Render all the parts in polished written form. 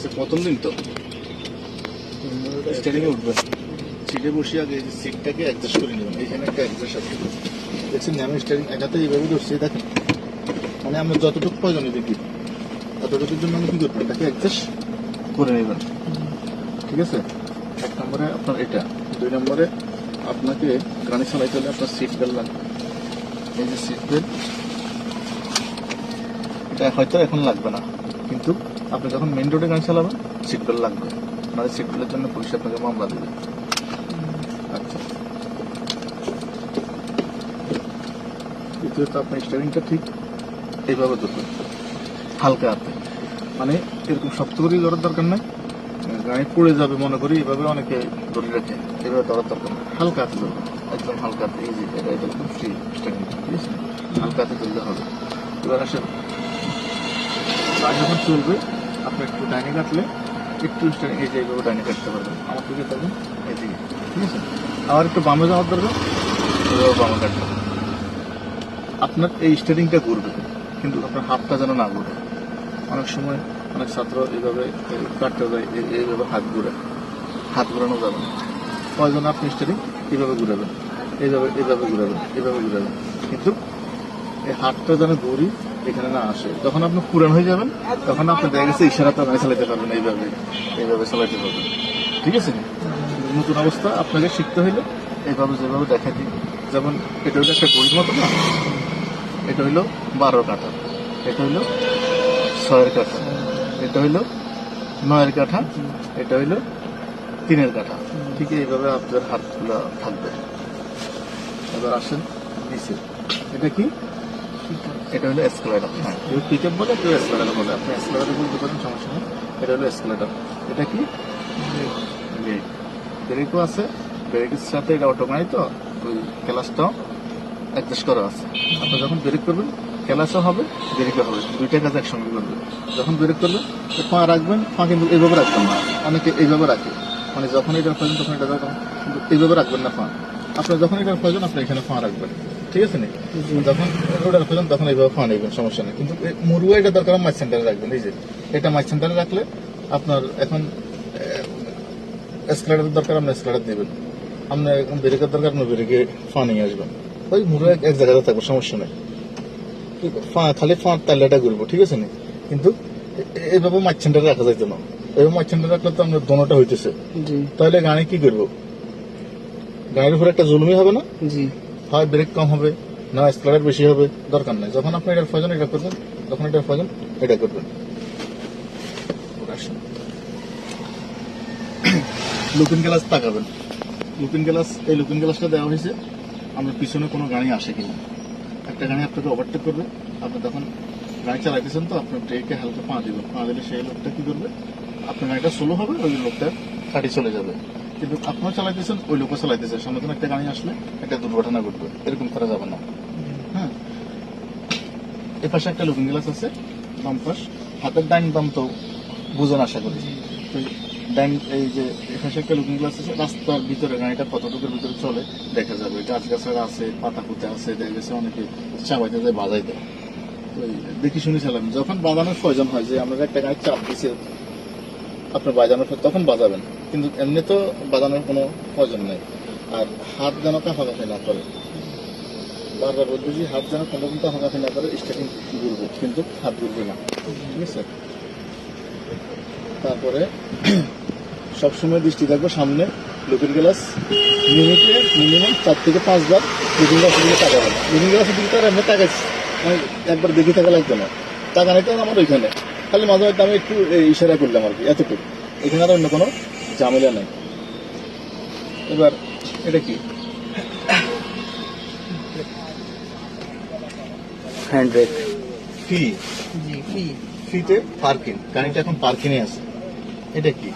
আছে, প্রথম দিন তো স্টারিং এ উঠবেন, সিটে বসে আগে সিটটাকে অ্যাডজাস্ট করে নেবেন। এখানে একটা অ্যাডজাস্ট আছে, দেখছেন আমি স্টারিং একাতে এইভাবে ধরছি, দেখেন মানে আমরা যতটুকু প্রয়োজন দেখি ততটুকুর জন্য আমি কি করবো, এটাকে অ্যাডজাস্ট করে নেবেন। ঠিক আছে, 1 নম্বরে আপনার এটা। 2 নম্বরে আপনাকে গাড়ি চালাইতে হলে আপনার সিট বেল্ট লাগবে। এই যে সিট বেল্ট, এটা হয়তো এখন লাগবে না, কিন্তু আপনি যখন মেইন রোডে গাড়ি চালাবেন সিট বেল্ট লাগবে, মানে সিট বেল্টের জন্য পুলিশ আপনাকে মামলা দেবে। আচ্ছা, দ্বিতীয়ত আপনার স্টারিংটা ঠিক এইভাবে ধরবেন, হালকা হাতে, মানে এরকম শক্ত করে ধরার দরকার নাই, গাড়ি পড়ে যাবে মনে করি এভাবে অনেকে ধরে রাখে, এভাবে ধরার দরকার নেই, হালকা হাতে ধরবেন, একদম হালকা হাতে। এই যে এটা একদম ফ্রি স্টারিং, ঠিক আছে, হালকা হাতে ধরলে হবে। এবার আসেন, গাড়ি যখন চলবে আপনি একটু ডাইনে কাটলে একটু স্টারিং এই যে এইভাবে ডাইনে কাটতে পারবেন, আমার দিকে থাকবেন এইদিকে, ঠিক আছে। আবার একটু বামে যাওয়ার দরকার, এভাবে বামে কাটবেন। আপনার এই স্টারিংটা ঘুরবে, কিন্তু আপনার হাতটা যেন না ঘুরে। অনেক সময় অনেক ছাত্র এইভাবে কাটতে যায়, এইভাবে হাত ঘুরে, হাত ঘুরানো যাবে না। প্রয়োজন আপনি স্টারিং এইভাবে ঘুরাবেন, এইভাবে এইভাবে ঘুরাবেন, এইভাবে ঘুরাবেন, কিন্তু এই হাতটা যেন ঘুরি এখানে না আসে। যখন আপনি পুরান হয়ে যাবেন তখন আপনি দেখা গেছে ইশারাতে গাড়ি চালাতে পারবেন, এইভাবে এইভাবে চালাতে পারবেন। ঠিক আছে, নতুন অবস্থা আপনাকে শিখতে হইলে এইভাবে যেভাবে দেখা দিই, যেমন এটা হইলো একটা ঘড়ির মতো না, এটা হইলো 12 কাঠা, এটা হইলো 6 কাঠা, এটা হইলো 9 কাঠা, এটা হইলো 3 কাঠা। ঠিক এইভাবে আপনার হাতগুলো থাকবে। এবার আসেন নিচে, এটা কি, এটা হলো এসকেলেটর। হ্যাঁ, কেউ পিকআপ বলে, কেউ এসকেলেটর বলে, আপনি এসকেলেটর বলতে পারেন, সমস্যা নেই। এটা হলো এসকেলেটর। এটা কি, ব্রেক। ব্রেকও আছে, ব্রেকের সাথে এটা অটোমেটিক, তো ওই ক্লাসটাও অ্যাডজাস্ট করা আছে। আপনি যখন ব্রেক করবেন ক্লাসও হবে, ব্রেকও হবে, দুইটা কাজ একসঙ্গে করবে। যখন ব্রেক করবেন পা রাখবেন, পা কিন্তু এইভাবে রাখবেন না, অনেকে এইভাবে রাখে, মানে যখন এটা প্রয়োজন তখন এটা রাখবেন, কিন্তু এইভাবে রাখবেন না পা। আপনার যখন এটার প্রয়োজন আপনি এখানে পা রাখবেন, ঠিক আছে না। যখন ওটার প্রয়োজন তখন এইভাবে পা নেবেন, সমস্যা নেই। কিন্তু মুরুয়া এটা দরকার মাইক সেন্টারে রাখবেন। এই যে এটা মাইক সেন্টারে রাখলে আপনার এখন এসকেলেটর দরকার, আপনি এসকেলেটর দিবেন, আপনার এখন ব্রেকের দরকার, আপনি ব্রেকে পা নিয়ে আসবেন। ওই মুরুয়া এক জায়গাতে থাকবে, সমস্যা নেই। খালি ফাঁড় তাইলাটা ঘুরবো, ঠিক আছে না। কিন্তু এইভাবে মাইক সেন্টারে রাখা যাইতো না, এইভাবে মাইক সেন্টারে রাখলে তো আপনার দোনোটা হইতেছে, তাহলে গাড়ি কি করবো, গাড়ির উপরে একটা জুলুমি হবে না, হয় ব্রেক কম হবে, না স্পিড বেশি হবে, দরকার নাই। যখন আপনি এটার প্রয়োজন এটা করবেন, যখন এটার প্রয়োজন এটা করবেন। লুকিং গ্লাস তাকাবেন, লুকিং গ্লাস, এই লুকিং গ্লাসটা দেওয়া হয়েছে আমরা পিছনে কোনো গাড়ি আসে কিনা। একটা গাড়ি আপনাকে ওভারটেক করবে, আপনি তখন গাড়ি চালাইতেছেন, তো আপনার ব্রেকে হালকা পা দিবেন, পা দিলে সেই লোকটা কি করবে, আপনার গাড়িটা স্লো হবে, ওই লোকটা কাটি চলে যাবে। কিন্তু আপনার চালাইতেছেন, ওই লোকও চালাইতেছে, সামনে কোনো একটা গাড়ি আসলে একটা দুর্ঘটনা ঘটবে, এরকম করা যাবে না। হ্যাঁ, এ পাশে একটা লুকিং গ্লাস আছে, বাম পাশ, হাতের ডাইন বাম তো বুঝেন আশা করি। ডাইন, এই যে এ পাশে একটা লুকিং গ্লাস আছে, রাস্তার ভিতরে গাড়িটা কতটুকুর ভিতরে চলে দেখা যাবে। গাছ গাছারা আছে, পাতা পুঁতে আছে, দেখা গেছে অনেকে চাবাইতে যায়, বাজাই দেয়, দেখি শুনে চালাবেন। যখন বাজানোর প্রয়োজন হয়, যে আমরা একটা গাড়ি চাপ দিচ্ছি আপনার বাজানোর পর, তখন বাজাবেন, কিন্তু এমনি তো বাজানোর কোনো প্রয়োজন নেই। আর হাত যেন কাফাকাফি না করে, বারবার বলতেছি, হাত যেন কোনো রকম কাফাকাফি না করে, স্টার্টিং ঘুরবো, কিন্তু হাত ঘুরবে না, ঠিক আছে। তারপরে সবসময় দৃষ্টি থাকবে সামনে, লুকিং গ্লাস মিনিটে মিনিমাম 4 থেকে 5 বার লুকিং গ্লাসের দিকে তাকাবেন। লুকিং গ্লাসের দিকে তার এমনি তাকাচ্ছি, মানে একবার দেখে থাকা লাগবে না, টাকা নিতে আমার ওইখানে খালি মাঝে মাঝে আমি একটু ইশারা করলাম আর কি, এতটুকু, এখানে আর অন্য কোনো ঝামেলা নেই। এবার এটা কি, হ্যান্ড ব্রেক, ফ্রিতে পার্কিং, গাড়িটা এখন পার্কিং এ আছে। এটা কি,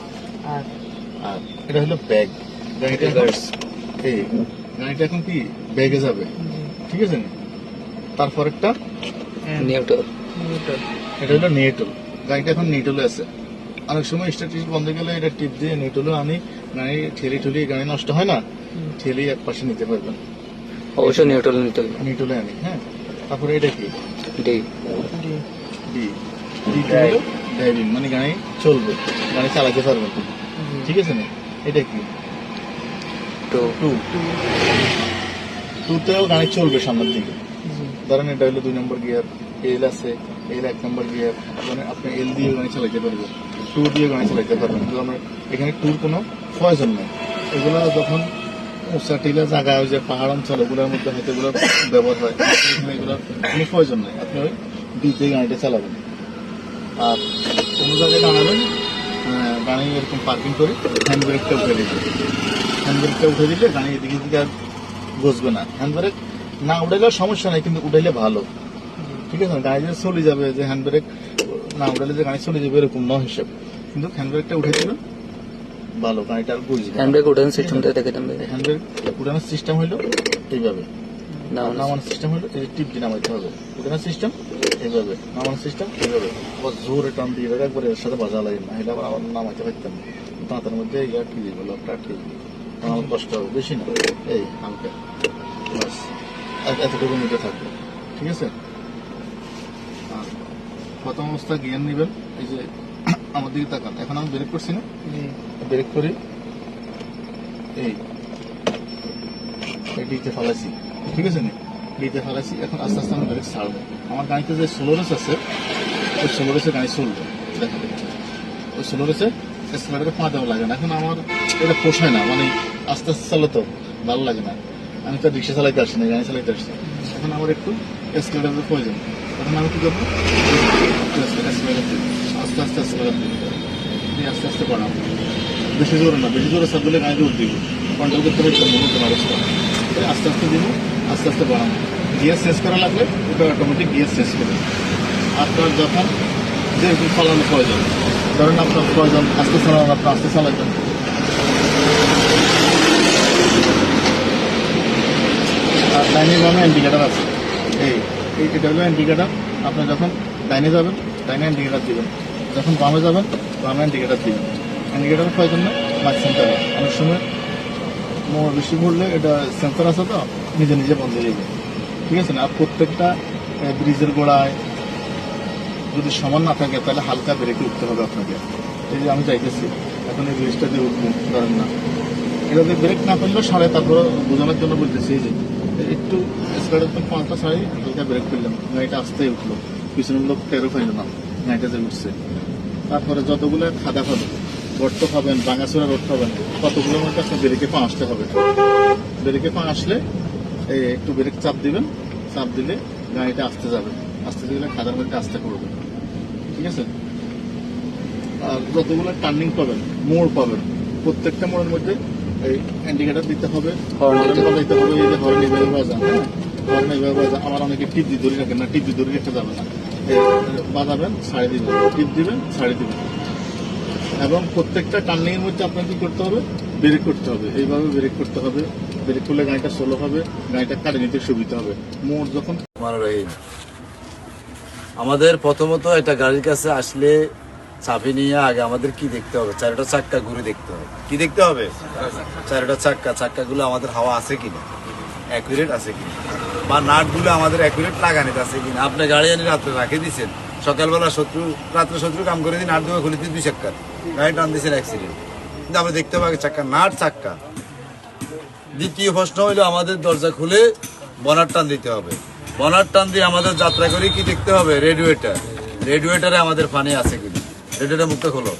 আর এটা হলো ব্যাগ, গাড়িটা এই গাড়িটা এখন কি ব্যাগে যাবে, ঠিক আছে। তারপর একটা নিউট্রাল, এটা হলো নিউট্রাল, গাড়িটা এখন নিউট্রালে আছে। অনেক সময় স্টার্ট বন্ধ গেলে এটা টিপ দিয়ে নিউট্রালে আনি, গাড়ি ঠেলি ঠুলি গাড়ি নষ্ট হয় না, ঠেলি এক পাশে নিতে পারবেন, অবশ্যই নিউট্রাল নিতে হবে, নিউট্রালে আনি। হ্যাঁ, তারপরে এটা কি, ডি, ডি, ডিটা হলো ড্রাইভিং মানে গাড়ি চলবে, গাড়ি চালাতে পারবেন, ঠিক আছে না? এটা কি টু টুতেও গাড়ি চলবে সামনের দিকে। ধরেন এটা হলো 2 নম্বর গিয়ার, এল আছে, এল 1 নম্বর গিয়ার, মানে আপনি এল দিয়ে গাড়ি চালাতে পারবেন, টু দিয়ে গাড়ি চালাতে পারবেন। কিন্তু আমরা এখানে টুর কোনো প্রয়োজন নেই। এগুলো যখন উঁচা টিলা জায়গা ওই যে পাহাড় অঞ্চল ওগুলোর মধ্যে হয়তো এগুলো ব্যবহার হয়, এখানে এগুলোর কোনো প্রয়োজন নেই। আপনি ওই ডিতে গাড়িটা চালাবেন। আর কোনো জায়গায় দাঁড়াবেন, গাড়ি এরকম পার্কিং করে হ্যান্ড ব্রেকটা উঠে দিবেন। হ্যান্ড ব্রেকটা উঠে দিলে গাড়ি এদিকে দিকে আর বসবে না। হ্যান্ড ব্রেক না উঠাইলেও সমস্যা নাই, কিন্তু উঠাইলে ভালো, ঠিক আছে? গাড়ি যে চলে যাবে, যে হ্যান্ড ব্রেক না উঠাইলে যে গাড়ি চলে যাবে এরকম ন হিসেবে, কিন্তু হ্যান্ড ব্রেকটা উঠে দিবেন ভালো, গাড়িটা আর বুঝবে। হ্যান্ড ব্রেক উঠান সিস্টেমটা দেখে দেন ভাই। হ্যান্ড ব্রেক উঠানোর সিস্টেম হইলো এইভাবে, না নামানোর সিস্টেম হলো এই টিপ দিয়ে নামাইতে হবে। উঠানোর সিস্টেম এইভাবে, নামানোর সিস্টেম এইভাবে। আবার জোরে টান দিয়ে একবারে এর সাথে বাজা লাগে না, এটা আবার আবার নামাইতে পারতাম না। দাঁতের মধ্যে এই আটকে যাবে, লকটা আটকে যাবে, আমার কষ্ট হবে বেশি না, এই হালকা বাস এতটুকুর মধ্যে থাকবে, ঠিক আছে? আর প্রথম অবস্থা গিয়ার নেবেন, এই যে আমার দিকে তাকান, এখন আমি ব্রেক করছি না, ব্রেক করি এই ডিতে ফালাইছি, ঠিক আছে না? ডিতে ফালাইছি, এখন আস্তে আস্তে আমি ব্রেক ছাড়বো। আমার গাড়িতে যে সোলোরেস আছে, ওই সোলোরেসে গাড়ি চলবে, দেখেন ওই সোলোরেসে স্কুটারে পা দেওয়া লাগে না। এখন আমার এটা পোষায় না, মানে আস্তে আস্তে চালাতো ভালো লাগে না। আমি তো রিক্সা চালাইতে আসছি না, গাড়ি চালাইতে আসছি। এখন আমার একটু স্কুটারের প্রয়োজন। এখন আমি কি করবো, আস্তে আস্তে স্কুটার দিয়ে আস্তে আস্তে বাড়াবো, বেশি জোরে না, বেশি জোরে সাপ দিলে গাড়িতে উঠ দিব, কন্ট্রোল করতে পারতাম না নতুন অবস্থা। আস্তে আস্তে দিব, আস্তে আস্তে বাড়াবো। গিয়ার শেষ করা লাগলে ওটা অটোমেটিক গিয়ার শেষ করবে। আপনার যখন যেরকম চালানো প্রয়োজন, ধরেন আপনার প্রয়োজন আস্তে চালান, আপনার আস্তে চালাবেন। আর ডাইনে বামে ইন্ডিকেটার আছে, এটা হলো ইন্ডিকেটার। আপনি যখন ডাইনে যাবেন ডাইনে ইন্ডিকেটার দিবেন, যখন বামে যাবেন বামে ইন্ডিকেটার দিবেন। ইন্ডিকেটার প্রয়োজন না, মাইক সেন্টারে অনেক সময় মোড় বেশি ঘুরলে এটা সেন্সার আছে তো নিজে নিজে বন্ধ হয়ে যাবে, ঠিক আছে না? আর প্রত্যেকটা ব্রিজের গোড়ায় যদি সমান না থাকে তাহলে হালকা ব্রেকে উঠতে হবে আপনাকে। এই যে আমি যাইতেছি এখন এই ব্রিজটা দিয়ে উঠবো, ধরেন না এটাতে ব্রেক না ফেললেও সাড়ে, তারপরে বোঝানোর জন্য বলতেছি এই যে একটু স্কার্টের পাঁচটা সাড়ে হালকা ব্রেক ফেললাম, গাড়িটা আস্তেই উঠলো, পিছনের লোক টেরো ফেললো না, গাড়িটা যে উঠছে। তারপরে যতগুলো খাদা খাবেন, গর্ত খাবেন, ভাঙাচোরা রোড খাবেন, ততগুলোর মধ্যে আপনার ব্রেকে পা আসতে হবে। ব্রেকে পা আসলে এই একটু ব্রেক চাপ দিবেন, চাপ দিলে গাড়িটা আসতে যাবে, আসতে দিলে খাদার মধ্যে আসতে করবে, ঠিক আছে? আর যতগুলো টার্নিং পাবেন, মোড় পাবেন, প্রত্যেকটা মোড়ের মধ্যে এই ইন্ডিকেটার দিতে হবে, হর্ন বাজাইতে হবে। এই যে হর্ন এইভাবে বাজান, হর্ন এইভাবে বাজান। আমার অনেকে টিপ দিয়ে ধরে রাখেন না, টিপ দিয়ে ধরে রেখে যাবে না, বাজাবেন ছাড়ি দিবেন, টিপ দিবেন ছাড়ি দিবেন। এবং প্রত্যেকটা টার্নিং এর মধ্যে আপনাকে কি করতে হবে, ব্রেক করতে হবে, এইভাবে ব্রেক করতে হবে। ব্রেক করলে গাড়িটা স্লো হবে, গাড়িটা কাটে নিতে সুবিধা হবে। মোড় যখন আমাদের প্রথমত একটা গাড়ির কাছে আসলে চাবি নিয়ে আগে আমাদের কি দেখতে হবে, চারটা চাক্কা ঘুরে দেখতে হবে। কি দেখতে হবে? চারটা চাক্কাগুলো আমাদের হাওয়া আছে কিনা, অ্যাকুরেট আছে কিনা, বা নাটগুলো আমাদের অ্যাকুরেট লাগানিতে আছে কিনা। আপনি গাড়ি আনি রাত্রে রাখে দিচ্ছেন, সকালবেলা রাত্রে শত্রু কাম করে দিন, নাট দুটো খুলে দিন, 2 চাক্কা গাড়ি টান দিচ্ছেন, অ্যাক্সিডেন্ট। কিন্তু আমরা দেখতে হবে আগে চাক্কা, নাট চাক্কা। দ্বিতীয় প্রশ্ন হইলো আমাদের দরজা খুলে বনার টান দিতে হবে। বনার টান দিয়ে আমাদের যাত্রা করি কি দেখতে হবে, রেডিয়েটারে আমাদের পানি আছে কিনা। রেডিয়েটার মুখটা খোলো,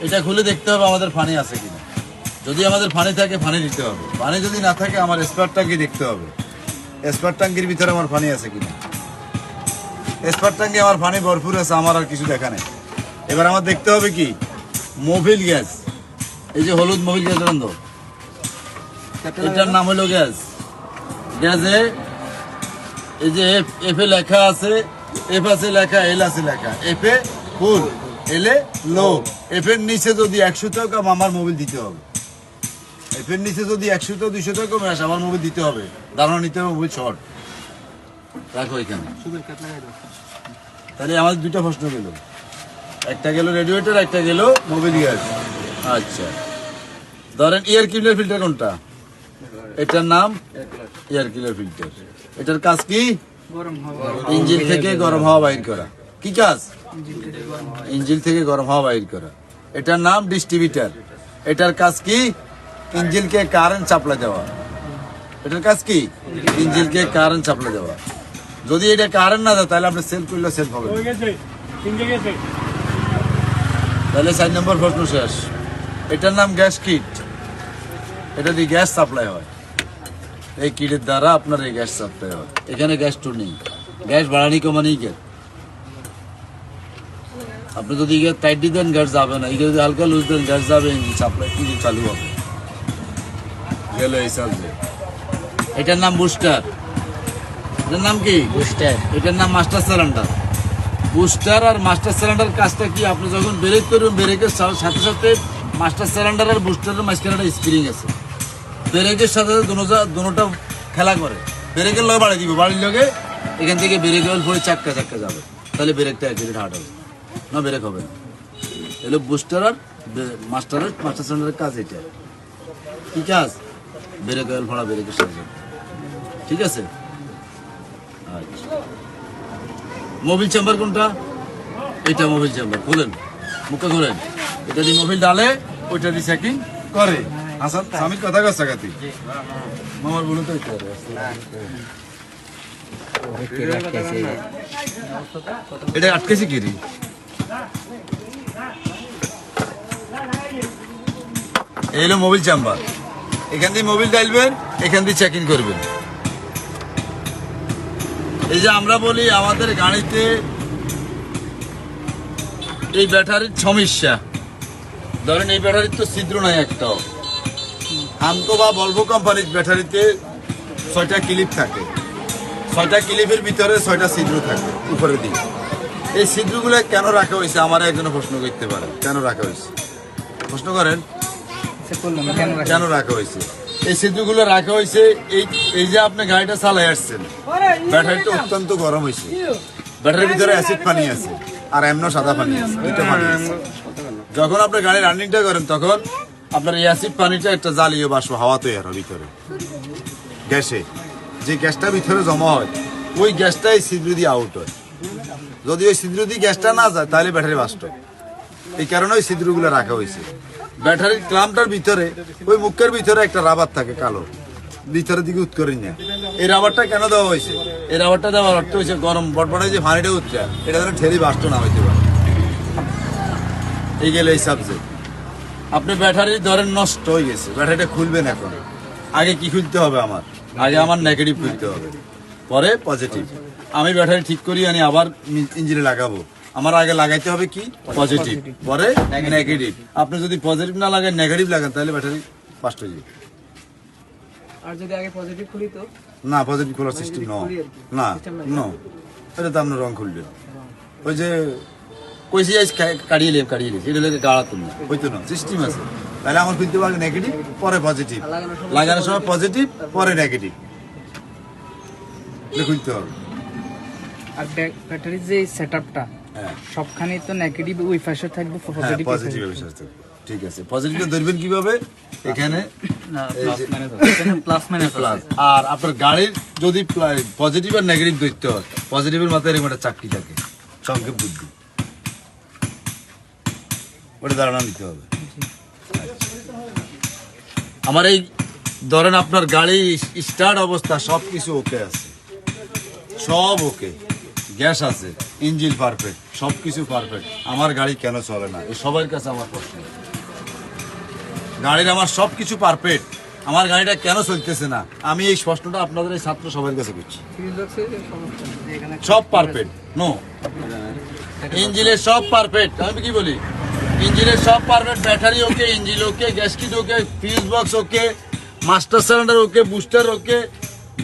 এটা খুলে দেখতে হবে আমাদের পানি আছে কিনা। যদি আমাদের পানি থাকে পানি দিতে হবে, পানি যদি না থাকে আমার স্পার ট্যাঙ্কি দেখতে হবে, স্পার ট্যাঙ্কির ভিতরে আমার পানি আছে কিনা। স্পার ট্যাঙ্কি আমার পানি ভরপুর আছে, আমার আর কিছু দেখা নেই। এবার আমার দেখতে হবে কি, মোবিল গ্যাস, এই যে হলুদ মোবিল গ্যাস বন্ধ, এটার নাম হলো গ্যাস। গ্যাসে এই যে এফ এ লেখা আছে, এফ আছে লেখা, এল আছে লেখা। এফ এ ফুল, এল এ লো। এফ এর নিচে যদি 100 টাকা আমার মোবিল দিতে হবে, এফ এর নিচে যদি 100 টাকা 200 টাকা কমে আসে আমার মোবিল দিতে হবে, দাঁড়ানো নিতে হবে, মোবিল শর্ট রাখো এখানে। তাহলে আমাদের 2টা প্রশ্ন গেল, একটা গেল রেডিয়েটর, একটা গেল মোবিল গ্যাস। আচ্ছা, ধরেন এয়ার ক্লিনার ফিল্টার কোনটা? এটার নাম এয়ার কুলার ফিল্টার। এটার কাজ কি? ইঞ্জিন থেকে গরম হাওয়া বাইর করা। কি কাজ? ইঞ্জিন থেকে গরম হাওয়া বাইর করা। এটার নাম ডিস্ট্রিবিউটার। এটার কাজ কি? ইঞ্জিনকে কারেন্ট সাপ্লাই দেওয়া। এটার কাজ কি? ইঞ্জিনকে কারেন্ট সাপ্লাই দেওয়া। যদি এটা কারেন্ট না দেয় তাহলে আপনি সেল করলে সেল হবে না। তাহলে 4 নম্বর প্রশ্ন শেষ। এটার নাম গ্যাস কিট। এটা দিয়ে গ্যাস সাপ্লাই হয়। এই কিটের দ্বারা আপনার এই গ্যাস সাপ্লাই হয়। এখানে গ্যাস টুনিং, গ্যাস বাড়ানি কমানি কে। আপনি যদি ইয়ে টাইট দেন গ্যাস যাবে না, ইয়ে যদি হালকা লুজ দেন গ্যাস যাবে, ইঞ্জিন সাপ্লাই ইঞ্জিন চালু হবে। গেল এই সাবজেক্ট। এটার নাম বুস্টার। এটার নাম কি? বুস্টার। এটার নাম মাস্টার সিলিন্ডার। বুস্টার আর মাস্টার সিলিন্ডার কাজটা কি? আপনি যখন ব্রেক করবেন ব্রেকের সাথে সাথে মাস্টার সিলিন্ডার আর বুস্টারের মাঝখানে একটা স্প্রিং আছে। ব্রেকের সাথে দুটোটা খেলা করে। ব্রেকের লগে বাড়ি দিব, বাড়ির লগে এখান থেকে ব্রেক অয়েল পরে চাক্কা চাক্কা যাবে, তাহলে ব্রেকটা একদিকে হার্ড হবে না, ব্রেক হবে না। এগুলো বুস্টার আর মাস্টার সিলিন্ডারের কাজ। এটা কি কাজ? ব্রেক অয়েল ভরা ব্রেকের সাথে। ঠিক আছে। আচ্ছা, মোবিল চেম্বার কোনটা? এটা মোবিল চেম্বার। খুলেন, মুখে খুলেন। এটা দিয়ে মোবিল ডালে, ওইটা দিয়ে চেকিং করে। হাসান স্বামীর কথা কাছে কাতি মামার বলুন তো। এটা আটকেছি কি রে? এই হলো মোবিল চেম্বার। এখান দিয়ে মোবিল ডালবেন, এখান দিয়ে চেকিং করবেন। এই যে আমরা বলি আমাদের গাড়িতে এই ব্যাটারির সমস্যা, ধরেন এই ব্যাটারির তো ছিদ্র নাই একটাও। আমকো বা ভলভো কোম্পানির ব্যাটারিতে 6টা ক্লিপ থাকে। 6টা ক্লিপের ভিতরে 6টা ছিদ্র থাকে উপরে দিকে। এই ছিদ্রগুলো কেন রাখা হয়েছে? আমার একজন প্রশ্ন করতে পারে, কেন রাখা হয়েছে? প্রশ্ন করেন, কেন রাখা হয়েছে? এই ছিদ্রগুলো রাখা হয়েছে এই যে আপনি গাড়িটা চালাই আসছেন, ব্যাটারিটা অত্যন্ত গরম হয়েছে। ব্যাটারির ভিতরে অ্যাসিড পানি আছে আর এমন সাদা পানি আছে, দুইটা পানি আছে। যখন আপনি গাড়ি রানিংটা করেন তখন আপনার এই অ্যাসিড পানিটা একটা জ্বালীয় বাষ্প হাওয়া তৈরি হয় ভিতরে গ্যাসে। যে গ্যাসটা ভিতরে জমা হয় ওই গ্যাসটাই ছিদ্র দিয়ে আউট হয়। যদি ওই ছিদ্র দিয়ে গ্যাসটা না যায় তাহলে ব্যাটারি বাস্ট হয়। এই কারণে ওই ছিদ্রগুলো রাখা হয়েছে। ব্যাটারির ক্লাম্পটার ভিতরে ওই মুখের ভিতরে একটা রাবার থাকে কালো, ভিতরের দিকে উৎকরি না। এই রাবারটা কেন দেওয়া হয়েছে? এই রাবারটা দেওয়ার অর্থ হয়েছে গরম বটবটে যে পানিটা উঠছে এটা যেন ঠেলি বাস্ট না হইতে পারে। এই গেলে এই সাবজেক্ট। আপনি ব্যাটারি ধরেন নষ্ট হয়ে গেছে, ব্যাটারিটা খুলবেন এখন। আগে কি খুলতে হবে? আগে আমার নেগেটিভ খুলতে হবে, পরে পজিটিভ। আমি ব্যাটারি ঠিক করি আনি আবার ইঞ্জিনে লাগাবো, আমার আগে লাগাইতে হবে কি? পজিটিভ, পরে নেগেটিভ। আপনি যদি পজিটিভ না লাগান নেগেটিভ লাগান তাহলে ব্যাটারি বাস্ট হয়ে যাবে। আর যদি আগে পজিটিভ খুলি তো না, পজিটিভ খোলার সিস্টেম না, এটা তো আপনার রং খুলবেন। ওই যে কইছি কাটিয়ে নিয়েছি এটা লোকে গাড়া তুলবে, হইতো না, সিস্টেম আছে। তাহলে আমার খুলতে পারবে নেগেটিভ পরে পজিটিভ, লাগানোর সময় পজিটিভ পরে নেগেটিভ খুলতে হবে। আর ব্যাটারির যে সেটআপটা হ্যাঁ, সবখানেই তো নেগেটিভ ওই পাশে থাকবে, পজিটিভ পজিটিভ ঠিক আছে। পজিটিভটা ধরবেন কিভাবে? এখানে প্লাস মাইনাস প্লাস। আর আপনার গাড়ির যদি পজিটিভ আর নেগেটিভ ধরতে হয়, পজিটিভের মাথায় এরকম একটা চাকরি থাকে, সংক্ষেপ বুদ্ধি, ওটা ধারণা নিতে হবে। আমার এই ধরেন আপনার গাড়ি স্টার্ট অবস্থা সবকিছু ওকে আছে, সব ওকে, গ্যাস আছে, ইঞ্জিন পারফেক্ট, সবকিছু পারফেক্ট, আমার গাড়ি কেন চলে না? এই সবার কাছে আমার প্রশ্ন। গাড়ির আমার সবকিছু পারফেক্ট, আমার গাড়িটা কেন চলতেছে না? আমি এই প্রশ্নটা আপনাদের এই ছাত্র সবার কাছে করছি। সব পারফেক্ট, নো, ইঞ্জিনের সব পারফেক্ট। আমি কি বলি? ইঞ্জিনের সব perfect, battery okay, engine okay, gas kit okay, fuse box okay, master cylinder okay, booster okay,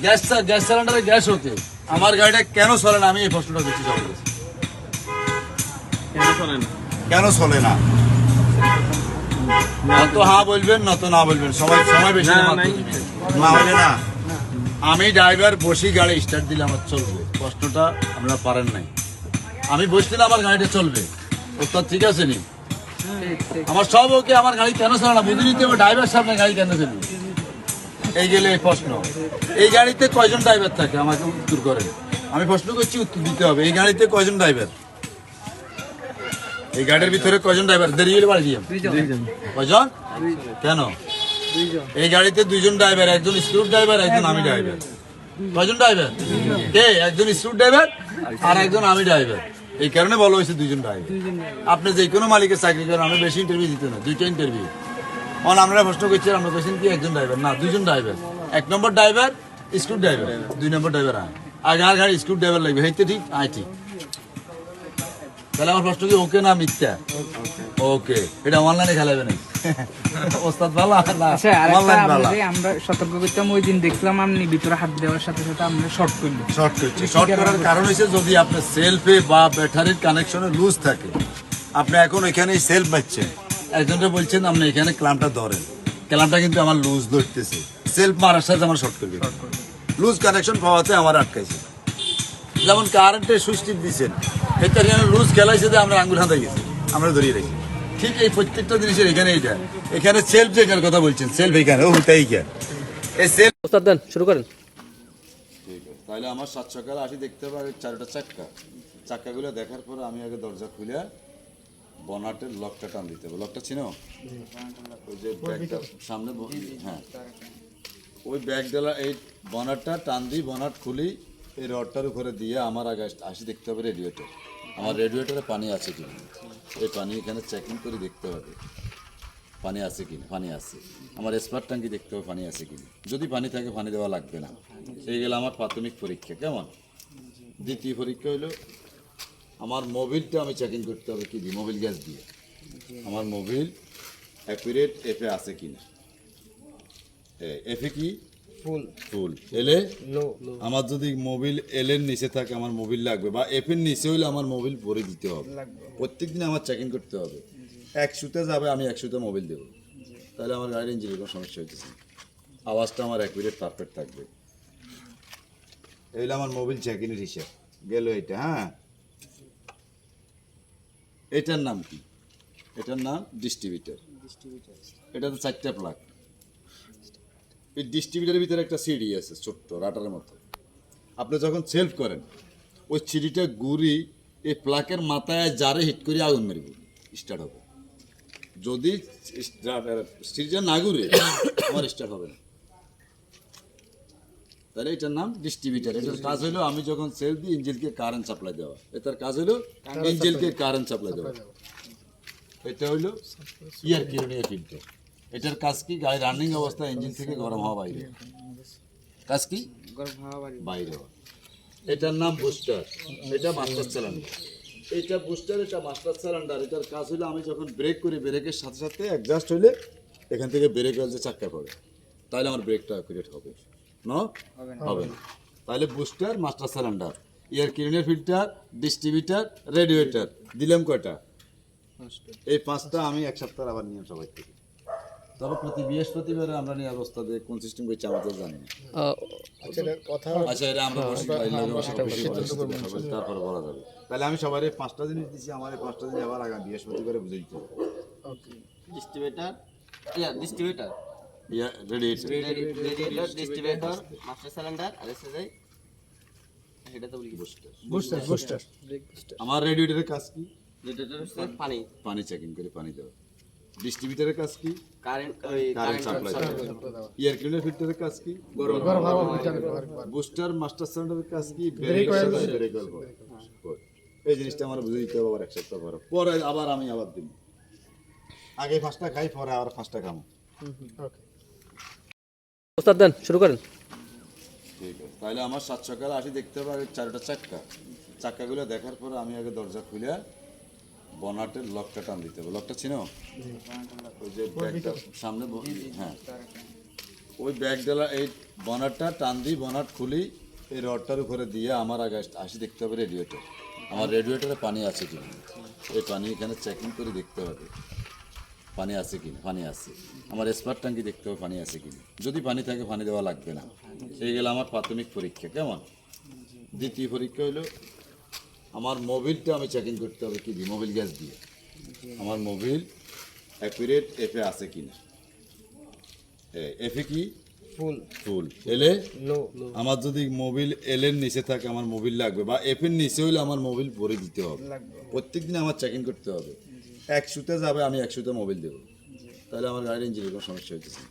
gas সিলিন্ডারে গ্যাস ওকে, আমার গাড়িটা কেন চলে না? আমি এই প্রশ্নটা করছি সবার কাছে। কেন চলে না? নত হ্যাঁ বলবেন, নত না বলবেন, সময় বেশি না হলে না। আমি ড্রাইভার বসি গাড়ি স্টার্ট দিলে আমার চলবে, প্রশ্নটা আপনারা পারেন নাই। আমি বসলে আমার গাড়িটা চলবে, উত্তর ঠিক আছে নি? আমার সব ওকে, আমার গাড়ি কেন চলে না? বুঝে নিতে হবে ড্রাইভার সামনে গাড়ি কেন চলবে। এই গেলে এই প্রশ্ন, এই গাড়িতে কয়জন ড্রাইভার থাকে আমাকে উত্তর করেন। আমি প্রশ্ন করছি, উত্তর দিতে হবে। এই গাড়িতে কয়জন ড্রাইভার? এই গাড়ির ভিতরে কয়জন ড্রাইভার? দেরি হলে বাড়ি দিয়ে কয়জন? কেন? এই গাড়িতে দুইজন ড্রাইভার, একজন স্ক্রু ড্রাইভার, একজন আমি ড্রাইভার। কয়জন ড্রাইভার? কে? একজন স্ক্রু ড্রাইভার আর একজন আমি ড্রাইভার। এই কারণে বলা হয়েছে দুইজন ড্রাইভার। আপনি যে কোনো মালিকের চাকরি করেন, আমি বেশি ইন্টারভিউ দিতে না, দুইটা ইন্টারভিউ। আমরা প্রশ্ন করছি, আমরা কোয়েশ্চেন কি একজন ড্রাইভার? না, দুইজন ড্রাইভার। এক নম্বর ড্রাইভার স্ক্রু ড্রাইভার, দুই নম্বর ড্রাইভার আয়। আগে আর গাড়ি স্ক্রু ড্রাইভার লাগবে, হইতে ঠিক আয় ঠিক। তাহলে আমার প্রশ্ন কি ওকে না মিথ্যা? ওকে। এটা অনলাইনে খেলাবে না। ওস্তাদ ভালো না আচ্ছা, আরেকটা অনলাইন ভালো। আমরা সতর্ক করতাম, ওই দিন দেখলাম আপনি ভিতরে হাত দেওয়ার সাথে সাথে আমরা শর্ট করলাম। শর্ট করছি। শর্ট করার কারণ হচ্ছে, যদি আপনার সেলফে বা ব্যাটারির কানেকশনে লুজ থাকে, আপনি এখন এখানে সেলফ মারছেন, একজনটা বলছেন আপনি এখানে ক্লাম্পটা ধরেন, ক্লাম্পটা কিন্তু আমার লুজ ধরতেছে, সেলফ মারার সাথে আমার শর্ট করবে, লুজ কানেকশন পাওয়াতে আমার আটকাইছে। যেমন কারেন্টের সুইচ টিপ দিচ্ছেন, এটা লুজ খেলাইছে যে আমরা আঙ্গুল হাতে গেছি, আমরা ধরিয়ে রেখেছি। ঠিক এই প্রত্যেকটা জিনিসের এখানে এইটা, এখানে সেলফ যেটার কথা বলছেন, সেলফ এখানে, ও তাই এই সেলফ। ওস্তাদ দেন, শুরু করেন। ঠিক আছে, তাহলে আমার 7 সকালে আসি দেখতে পাবে 4টা চাক্কা। চাক্কাগুলো দেখার পরে আমি আগে দরজা খুলে বনাটের লকটা টান দিতে হবে। লকটা চিনো? ওই যে ব্যাগটা সামনে হ্যাঁ, ওই ব্যাগ ডালা এই বনাটটা টান দিই, বনাট খুলি, এই রডটার উপরে দিয়ে আমার আগে আসি দেখতে হবে রেডিয়েটর। আমার রেডিয়েটরে পানি আছে কিনা, এই পানি এখানে চেকিং করে দেখতে হবে পানি আছে কিনা। পানি আছে। আমার স্পার ট্যাঙ্কি দেখতে হবে পানি আছে কিনা। যদি পানি থাকে পানি দেওয়া লাগবে না। এই গেল আমার প্রাথমিক পরীক্ষা। কেমন? দ্বিতীয় পরীক্ষা হলো আমার মোবিলটা আমি চেকিং করতে হবে কি দিয়ে, মোবিল গ্যাস দিয়ে। আমার মোবিল অ্যাকুরেট এফে আছে কিনা। এফে কি ফুল, ফুল এলে লো। আমার যদি মোবিল এল এর নিচে থাকে আমার মোবিল লাগবে, বা এফ এর নিচে হইলে আমার মোবিল ভরে দিতে হবে। প্রত্যেকদিন আমার চেকিং করতে হবে। 100তে যাবে, আমি 100তে মোবিল দেবো, তাহলে আমার গাড়ির ইঞ্জিনের কোনো সমস্যা হইতেছে না। আওয়াজটা আমার অ্যাকুরেট পারফেক্ট থাকবে। এইগুলো আমার মোবিল চেকিংয়ের হিসাব গেল। এটা হ্যাঁ, এটার নাম কি? এটার নাম ডিস্ট্রিবিউটার। এটাতে 4টা প্লাগ। এই ডিস্ট্রিবিউটারের ভিতরে একটা সিডি আছে, ছোট্ট রাটারের মতো। আপনি যখন সেলফ করেন, ওই সিডিটা ঘুরি এই প্লাকের মাথায় জারে হিট করে আগুন মারব, স্টার্ট হবে। যদি সিডিটা না ঘুরে আমার স্টার্ট হবে না। তাহলে এটার নাম ডিস্ট্রিবিউটার। এটার কাজ হলো আমি যখন সেল দিই ইঞ্জিনকে কারেন্ট সাপ্লাই দেওয়া। এটার কাজ হলো ইঞ্জিনকে কারেন্ট সাপ্লাই দেওয়া। এটা হলো ইয়ার কিউনিয়ার ফিল্টার। এটার কাজ কি? গাড়ি রানিং অবস্থায় ইঞ্জিন থেকে গরম হওয়া বাইরে। কাজ কি? বাইরে হওয়া। এটার নাম বুস্টার। এটা মাস্টার সিলিন্ডার। এটা বুস্টার, এটা মাস্টার সিলিন্ডার। এটার কাজ হলো আমি যখন ব্রেক করি, ব্রেকের সাথে সাথে অ্যাডজাস্ট হইলে এখান থেকে ব্রেক অয়েল যে চাক্কা পড়ে, তাহলে আমার ব্রেকটা অ্যাকুরেট হবে না? হবে না। তাহলে booster, master cylinder, air cleaner, filter, distributor, radiator দিলাম কয়টা? এই 5টা আমি এক সপ্তাহ আবার নিয়ম সবাই থেকে। তবে প্রতি বৃহস্পতিবারে আমরা নিয়ে অবস্থা দিয়ে কোন সিস্টেম করছি আমরা তো জানি না। আচ্ছা, এটা আমরা তারপরে বলা যাবে। তাহলে আমি সবাই 5টা জিনিস দিচ্ছি, আমার এই 5টা জিনিস আবার আগামী বৃহস্পতিবারে বুঝে দিতে হবে। Distributor, distributor, radiator, radiator, distributor, master cylinder, আর এসে যাই এটা তো বলি বুস্টার। আমার রেডিয়েটরের কাজ কি? রেডিয়েটর হচ্ছে পানি, পানি চেকিং করে পানি দেওয়া। ডিস্ট্রিবিউটারের কাজ কি? কারেন্ট, কারেন্ট সাপ্লাই দেওয়া। এয়ার ক্লিনার ফিল্টারের কাজ কি? বুস্টার, মাস্টার সিলিন্ডারের কাজ কি? Break oil. এই জিনিসটা আমার বুঝে দিতে হবে আবার এক সপ্তাহ পরে। পরে আবার আমি আবার দিন, আগে 5টা খাই, পরে আবার 5টা খাবো। ওস্তাদ দেন, শুরু করেন। ঠিক আছে, তাহলে আমার 7 সকালে আসি দেখতে হবে আগে 4টা চাক্কা। চাক্কাগুলো দেখার পরে আমি আগে দরজা খুলে বনাটের লকটা টান দিতে হবে। লকটা চিনো? ওই যে ব্যাগটা সামনে হ্যাঁ, ওই ব্যাগ ডালা এই বনাটটা টান দিই, বনাট খুলি, এই রডটার উপরে দিয়ে আমার আগে আসি দেখতে হবে রেডিয়েটর। আমার রেডিয়েটরে পানি আছে কিনা, এই পানি এখানে চেকিং করে দেখতে হবে পানি আছে কিনা। পানি আছে। আমার স্পার ট্যাঙ্কি দেখতে হবে পানি আছে কিনা। যদি পানি থাকে পানি দেওয়া লাগবে না। এই গেল আমার প্রাথমিক পরীক্ষা। কেমন? দ্বিতীয় পরীক্ষা হলো আমার মোবিলটা আমি চেকিং করতে হবে কি দিয়ে, মোবিল গ্যাস দিয়ে। আমার মোবিল অ্যাকুরেট এফে আছে কিনা। এফে কি ফুল এলে আমার যদি মোবিল এল এর নিচে থাকে আমার মোবিল লাগবে, বা এফ এর নিচে হইলে আমার মোবিল ভরে দিতে হবে। প্রত্যেকদিন আমার চেকিং করতে হবে। 100-তে যাবে, আমি 100-তে মোবিল দেবো, তাহলে আমার গাড়ির ইঞ্জিনের কোনো সমস্যা হইতেছে না।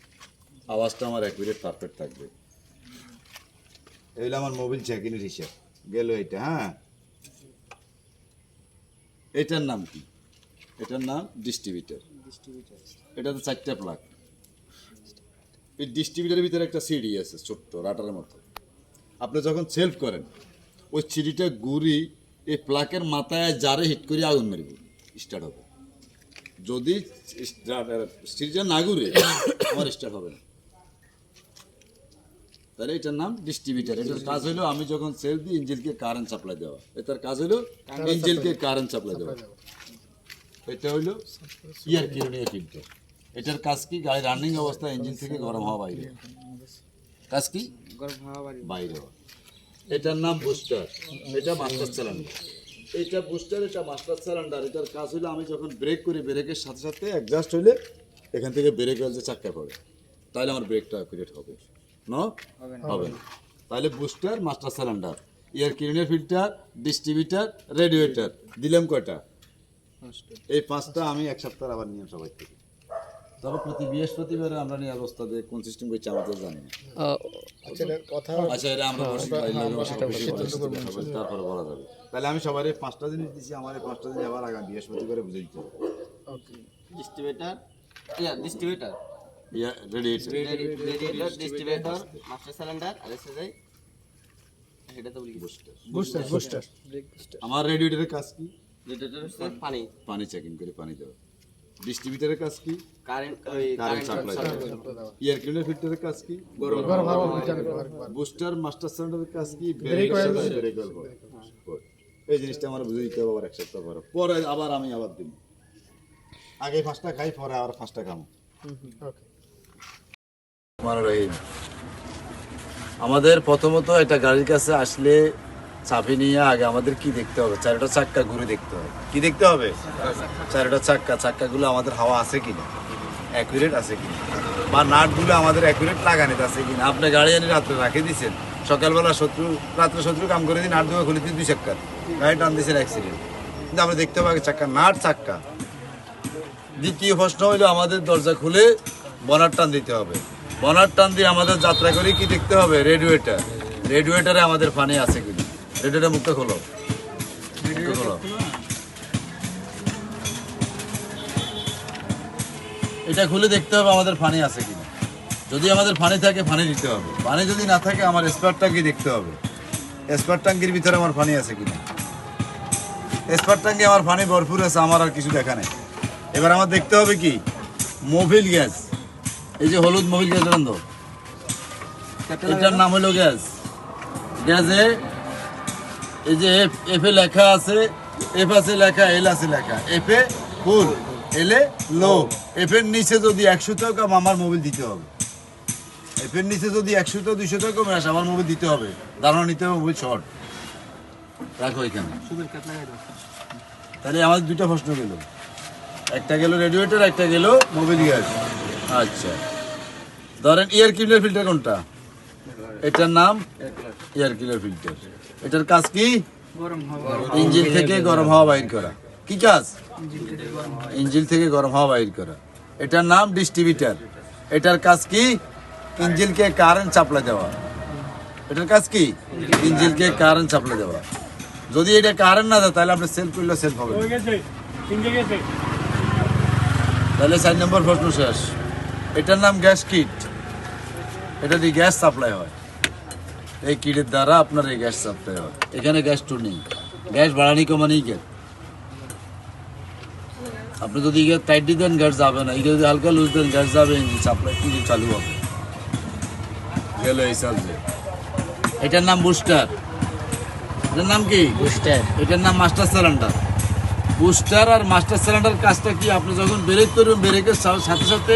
আওয়াজটা আমার অ্যাকুরেট পারফেক্ট থাকবে। এইগুলো আমার মোবিল চেকিংয়ের হিসাব গেল এটা। হ্যাঁ, এটার নাম কি? এটার নাম ডিস্ট্রিবিউটার। এটা তো 4টা প্লাগ। এই ডিস্ট্রিবিউটারের ভিতরে একটা সিডি আছে ছোট্ট রাটারের মতো। আপনি যখন সেলফ করেন ওই সিডিটা ঘুরি এই প্লাকের মাথায় জারে হিট করে আগুন মারবে, স্টার্ট হবে। যদি সিডিটা না ঘুরে আমার স্টার্ট হবে না। তাহলে এটার নাম ডিস্ট্রিবিউটার। এটার কাজ হলো আমি যখন সেলফ দিই ইঞ্জিনকে কারেন্ট সাপ্লাই দেওয়া। এটার কাজ হলো ইঞ্জিনকে কারেন্ট সাপ্লাই দেওয়া। এটা হলো ইয়ার কিরণীয় ফিল্টার। এটার কাজ কি? গাড়ি রানিং অবস্থায় ইঞ্জিন থেকে গরম হওয়া বাইরে। কাজ কি? বাইরে হওয়া। এটার নাম বুস্টার, এটা মাস্টার সিলিন্ডার। এটা বুস্টার, এটা মাস্টার সিলিন্ডার। এটার কাজ হলো আমি যখন ব্রেক করি ব্রেকের সাথে সাথে অ্যাডজাস্ট হইলে এখান থেকে ব্রেক অয়েল যে চাক্কা পড়ে, তাহলে আমার ব্রেকটা অ্যাকুরেট হবে না? হবে না। তাহলে booster, master cylinder, air cleaner filter, distributor, radiator দিলাম কয়টা? এই 5টা আমি এক সপ্তাহ আবার নিয়ে সবাই থেকে। তবে প্রতি বৃহস্পতিবারে আমরা নিয়ে অবস্থা দিয়ে কোন সিস্টেম করছি আমাদের জানি না। আচ্ছা, এটা আমরা তারপরে বলা যাবে। তাহলে আমি সবার 5টা জিনিস দিচ্ছি, আমার এই 5টা জিনিস আবার আগামী বৃহস্পতিবারে বুঝে দিতে হবে। Distributor, distributor, radiator, distributor, master cylinder আর এসএসআই। এটা তো বলি বুস্টার। আমার রেডিয়েটরের কাজ কি? রেডিয়েটর হচ্ছে পানি চেকিং করে পানি দেওয়া। ডিস্ট্রিবিউটরের কাজ কি? কারেন্ট কারেন্ট সাপ্লাই দেওয়া। এয়ার ক্লিনার ফিল্টারের কাজ কি? গরম বুস্টার, মাস্টার সিলিন্ডারের কাজ কি? Break oil. এই জিনিসটা আমার বুঝে দিতে হবে আবার এক সপ্তাহ পরে। পরে আবার আমি আবার দিব। আগে 5টা খাই, পরে আবার 5টা খাবো। আমাদের প্রথমত একটা গাড়ির কাছে আসলে চাবি নিয়ে আগে আমাদের কি দেখতে হবে? 4টা চাক্কা ঘুরে দেখতে হবে। কি দেখতে হবে? 4টা চাক্কাগুলো আমাদের হাওয়া আছে কিনা, অ্যাকুরেট আছে কিনা, বা নাটগুলো আমাদের অ্যাকুরেট লাগানিতে আছে কিনা। আপনি গাড়ি আনি রাত্রে রাখে দিয়েছেন, সকালবেলা রাত্রে শত্রু কাম করে দিন, নাট দুটো খুলে দিন 2 চাক্কা, গাড়ি টান দিয়েছেন অ্যাক্সিডেন্ট। কিন্তু আমরা দেখতে হবে আগে চাক্কা, নাট চাক্কা। দ্বিতীয় প্রশ্ন হইলো আমাদের দরজা খুলে বনার টান দিতে হবে। বনার টান দিয়ে আমাদের যাত্রা করি কি দেখতে হবে? রেডিয়েটরে আমাদের পানি আছে কিনা। রেডিয়েটর মুখটা খোলো। এটা খুলে দেখতে হবে আমাদের পানি আছে কিনা। যদি আমাদের পানি থাকে পানি দিতে হবে। পানি যদি না থাকে আমার স্পার ট্যাঙ্কি দেখতে হবে, স্পার ট্যাঙ্কির ভিতরে আমার পানি আছে কিনা। স্পার ট্যাঙ্কি আমার পানি ভরপুর আছে, আমার আর কিছু দেখা নেই। এবার আমার দেখতে হবে কি? Mobil gas. এই যে হলুদ মোবিল গ্যাস বন্ধ, এটার নাম হলো গ্যাস। গ্যাসে এই যে এফ এ লেখা আছে, এফ আছে লেখা, এল আছে লেখা। এফ এ ফুল, এল এ লো। এফ এর নিচে যদি 100 টাকা আমার মোবিল দিতে হবে। এফ এর নিচে যদি 100 টাকা 200 টাকা কমে আসে আমার মোবিল দিতে হবে। ধারণা নিতে হবে মোবিল শর্ট। রাখো এখানে। তাহলে আমাদের 2টা প্রশ্ন গেল, একটা গেল রেডিয়েটর, একটা গেল মোবিল গ্যাস। আচ্ছা, ধরেন এয়ার ক্লিনার ফিল্টার কোনটা? এটার নাম এয়ার ক্লিনার ফিল্টার। এটার কাজ কি? ইঞ্জিন থেকে গরম হাওয়া বাইর করা। কি কাজ? ইঞ্জিন থেকে গরম হাওয়া বাইর করা। এটার নাম ডিস্ট্রিবিউটার। এটার কাজ কি? ইঞ্জিনকে কারেন্ট সাপ্লাই দেওয়া। এটার কাজ কি? ইঞ্জিনকে কারেন্ট সাপ্লাই দেওয়া। যদি এটা কারেন্ট না দেয় তাহলে আপনি সেলফ করলে সেলফ হবে। তাহলে 4 নম্বর প্রশ্ন শেষ। এটার নাম গ্যাস কিট। এটা দিয়ে গ্যাস সাপ্লাই হয়। এই কিটের দ্বারা আপনার এই গ্যাস সাপ্লাই হয়। এখানে গ্যাস টুনিং, গ্যাস বাড়ানি কমানি গ্যাস। আপনি যদি ইয়ে টাইট দেন গ্যাস যাবে না, যদি হালকা লুজ দেন গ্যাস যাবে, ইঞ্জিন সাপ্লাই ইঞ্জিন চালু হবে। গেল এই সাবজে। এটার নাম বুস্টার। এটার নাম কি? বুস্টার। এটার নাম মাস্টার সিলিন্ডার। বুস্টার আর মাস্টার সিলিন্ডার কাজটা কি? আপনি যখন ব্রেক করবেন ব্রেকের সাথে সাথে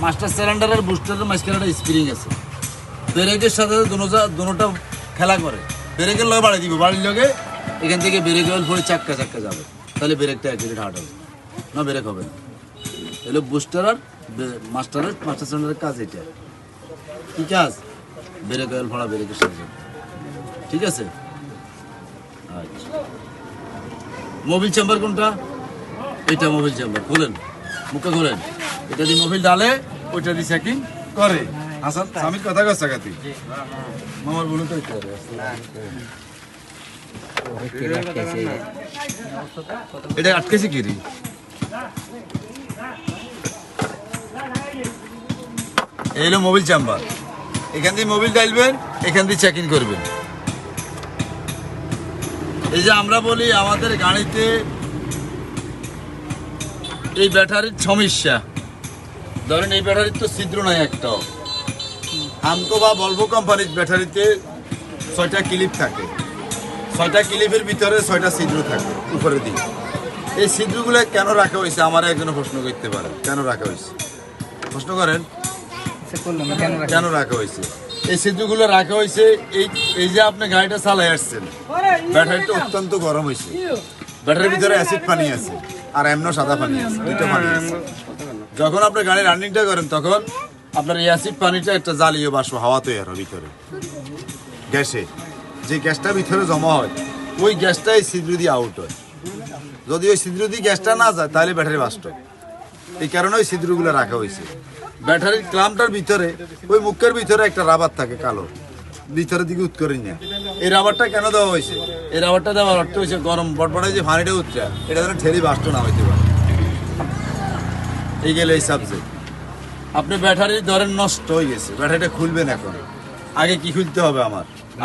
মাস্টার সিলিন্ডার আর বুস্টারের মাঝখানে একটা স্প্রিং আছে। ব্রেকের সাথে দুটোটা খেলা করে। ব্রেকের লগে বাড়ি দিব, বাড়ির লগে এখান থেকে ব্রেক অয়েল পরে চাক্কা যাবে, তাহলে ব্রেকটা অ্যাকুরেট হার্ড হবে না, ব্রেক হবে না। এগুলো বুস্টার আর মাস্টার সিলিন্ডারের কাজ এটা। কি কাজ? ব্রেক অয়েল ভরা, ব্রেকের সাথে। ঠিক আছে, আচ্ছা। মোবিল চেম্বার কোনটা? এটা মোবিল চেম্বার। খুলেন, মুখে খুলেন। এটা দিয়ে মোবিল ডালে, ওইটা দিয়ে চেকিং করে। হাসান স্বামীর কথা কচ্ছে কাতি মামার বলুন তো এটা আটকেছে কি রে? এই হলো মোবিল চেম্বার। এখান দিয়ে মোবিল ডালবেন, এখান দিয়ে চেক ইন করবেন। এই যে আমরা বলি আমাদের গাড়িতে এই ব্যাটারির সমস্যা, ধরেন এই ব্যাটারির তো ছিদ্র নাই একটাও। আমকো বা ভলভো কোম্পানির ব্যাটারিতে 6টা ক্লিপ থাকে, 6টা ক্লিপের ভিতরে 6টা ছিদ্র থাকে উপরে দিকে। এই ছিদ্রগুলো কেন রাখা হয়েছে আমার একজনে প্রশ্ন করতে পারে, কেন রাখা হয়েছে? প্রশ্ন করেন কেন রাখা হয়েছে? এই ছিদ্রগুলো রাখা হয়েছে এই যে আপনি গাড়িটা চালাই আসছেন, ব্যাটারিটা অত্যন্ত গরম হয়েছে, ব্যাটারির ভিতরে অ্যাসিড পানি আছে আর এমন সাদা পানি আছে, দুইটা পানি আছে। যখন আপনি গাড়ি রানিংটা করেন তখন আপনার এই অ্যাসিড পানিটা একটা জ্বালীয় বাষ্প হাওয়া তৈরি হয় ভিতরে, গ্যাসে। যে গ্যাসটা ভিতরে জমা হয় ওই গ্যাসটাই ছিদ্র দিয়ে আউট হয়। যদি ওই ছিদ্র দিয়ে গ্যাসটা না যায় তাহলে ব্যাটারি বাস্ট হয়। এই কারণে ওই ছিদ্রগুলো রাখা হয়েছে। ব্যাটারির ক্লাম্পটার ভিতরে ওই মুখের ভিতরে একটা রাবার থাকে কালো, ভিতরের দিকে উৎকরি না। এই রাবারটা কেন দেওয়া হয়েছে? এই রাবারটা দেওয়ার অর্থ হয়েছে গরম বটবটায় যে ফানিটা উঠছে এটা যেন ঠেলি বাস্ট না হইতে পারে। এই গেলে এই সাবজেক্ট। আপনি ব্যাটারি ধরেন নষ্ট হয়ে গেছে, ব্যাটারিটা খুলবেন এখন। আগে কি খুলতে হবে?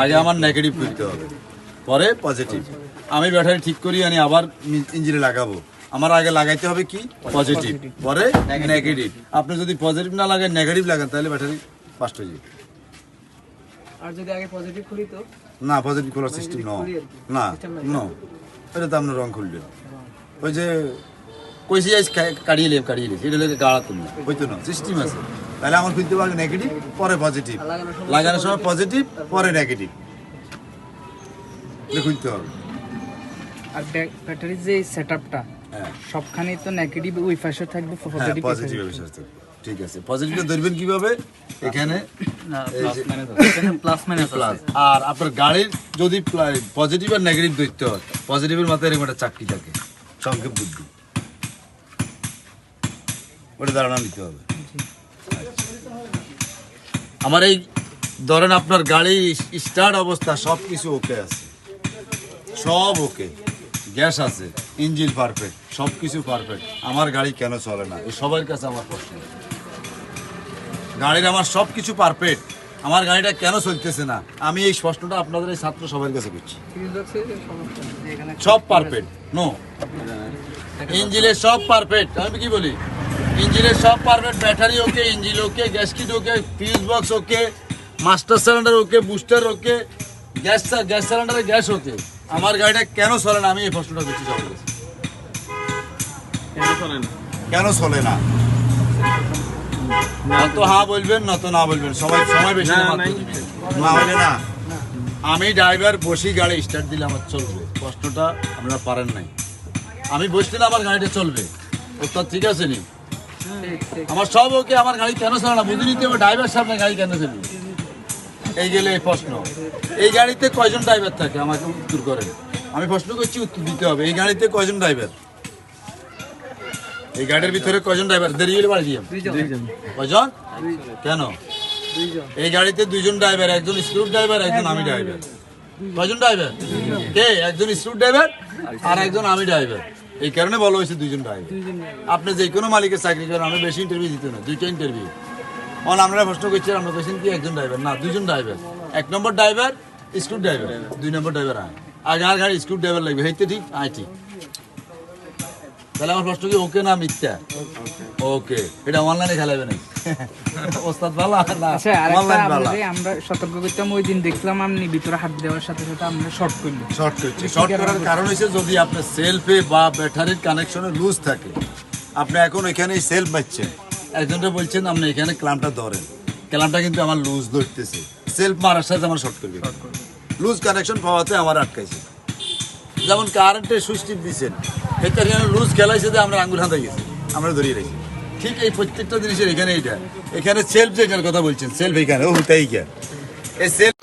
আগে আমার নেগেটিভ খুলতে হবে, পরে পজিটিভ। আমি ব্যাটারি ঠিক করি আনি আবার ইঞ্জিনে লাগাবো, আমার আগে লাগাইতে হবে কি? পজিটিভ, পরে নেগেটিভ। আপনি যদি পজিটিভ না লাগান, নেগেটিভ লাগান, তাহলে ব্যাটারি ফাস্ট হয়ে যাবে। আর যদি আগে পজিটিভ খুলি তো না, পজিটিভ খোলার সিস্টেম না, এটা তো আপনার রং খুলবেন। ওই যে কইছি কাটিয়ে লিস এটা লোকে গাড়া তুলবে, হইতো না, সিস্টেম আছে। তাহলে আমার খুলতে পারবে নেগেটিভ, পরে পজিটিভ, লাগানোর সময় পজিটিভ, পরে নেগেটিভ খুলতে হবে। আর ব্যাটারির যে সেটআপটা হ্যাঁ, সবখানেই তো নেগেটিভ ওই পাশে থাকবে, পজিটিভ পজিটিভ ঠিক আছে। পজিটিভটা ধরবেন কিভাবে? এখানে প্লাস মাইনাস প্লাস। আর আপনার গাড়ির যদি পজিটিভ আর নেগেটিভ ধরতে হয়, পজিটিভের মাথায় এরকম একটা চাকরি থাকে, সংক্ষেপ বুদ্ধি, ওটা ধারণা নিতে হবে। আমার এই ধরেন আপনার গাড়ি স্টার্ট অবস্থা সব কিছু ওকে আছে, সব ওকে, গ্যাস আছে, ইঞ্জিন পারফেক্ট, সব কিছু পারফেক্ট, আমার গাড়ি কেন চলে না? এই সবার কাছে আমার প্রশ্ন। গাড়ির আমার সব কিছু পারফেক্ট, আমার গাড়িটা কেন চলতেছে না? আমি এই প্রশ্নটা আপনাদের এই ছাত্র সবার কাছে করছি। সব পারফেক্ট, নো, ইঞ্জিনের সব পারফেক্ট। আমি কি বলি? ইঞ্জিনের সব perfect, battery okay, engine okay, gas kit okay, fuse box okay, master cylinder okay, booster okay, gas সিলিন্ডারে গ্যাস ওকে, আমার গাড়িটা কেন চলে না? আমি এই প্রশ্নটা করছি সবার কাছে। কেন চলে না? নত হ্যাঁ বলবেন, নত না বলবেন, সময় বেশি না হলে না। আমি ড্রাইভার বসি গাড়ি স্টার্ট দিলে আমার চলবে, কষ্টটা আপনারা পারেন নাই। আমি বসলে আমার গাড়িটা চলবে, ওটা ঠিক আছে নি? আমার সব ওকে, আমার গাড়ি কেন চলে না? বুঝে নিতে হবে ড্রাইভার সামনে গাড়ি কেন চলবে। এই গেলে এই প্রশ্ন। এই গাড়িতে কয়জন ড্রাইভার থাকে আমাকে উত্তর করেন। আমি প্রশ্ন করছি, উত্তর দিতে হবে। এই গাড়িতে কয়জন ড্রাইভার? এই গাড়ির ভিতরে কয়জন ড্রাইভার? দেরি হলে বাড়ি দিয়ে কয়জন? কেন? এই গাড়িতে 2জন ড্রাইভার, একজন স্ক্রু ড্রাইভার, একজন আমি ড্রাইভার। কয়জন ড্রাইভার? কে? একজন স্ক্রু ড্রাইভার আর একজন আমি ড্রাইভার। এই কারণে বলা হয়েছে 2জন ড্রাইভার। আপনি যে কোনো মালিকের চাকরি করেন, আমি বেশি ইন্টারভিউ দিতে না, 2টা ইন্টারভিউ। আমরা প্রশ্ন করছি, আমরা কোয়েশ্চেন কি? একজন ড্রাইভার না, 2জন ড্রাইভার। 1 নম্বর ড্রাইভার স্ক্রু ড্রাইভার, 2 নম্বর ড্রাইভার আয়। আগে আর গাড়ি স্ক্রু ড্রাইভার লাগবে, হইতে ঠিক আয় ঠিক। তাহলে আমার প্রশ্ন কি ওকে না মিথ্যা? ওকে। এটা অনলাইনে খেলাবে না ওস্তাদ ভালো না? আচ্ছা, আরেকটা অনলাইন ভালো। আমরা সতর্ক করতাম, ওই দিন দেখলাম আপনি ভিতরে হাত দেওয়ার সাথে সাথে আমরা শর্ট করলাম। শর্ট করছি। শর্ট করার কারণ হচ্ছে যদি আপনার সেলফে বা ব্যাটারির কানেকশনে লুজ থাকে, আপনি এখন এখানে সেলফ মারছেন, একজনটা বলছেন আপনি এখানে ক্লাম্পটা ধরেন, ক্লাম্পটা কিন্তু আমার লুজ ধরতেছে, সেলফ মারার সাথে আমার শর্ট করবে, লুজ কানেকশন পাওয়াতে আমার আটকাইছে। যেমন কারেন্টের সুইচ টিপ দিচ্ছেন, এটা লুজ খেলাইছে যে আমরা আঙ্গুল হাতে গেছি, আমরা ধরিয়ে রেখেছি, ঠিক এই প্রত্যেকটা জিনিসের এখানে এইটা, এখানে সেলফ যেটার কথা বলছেন, সেলফ এখানে ও তাই এই সেলফ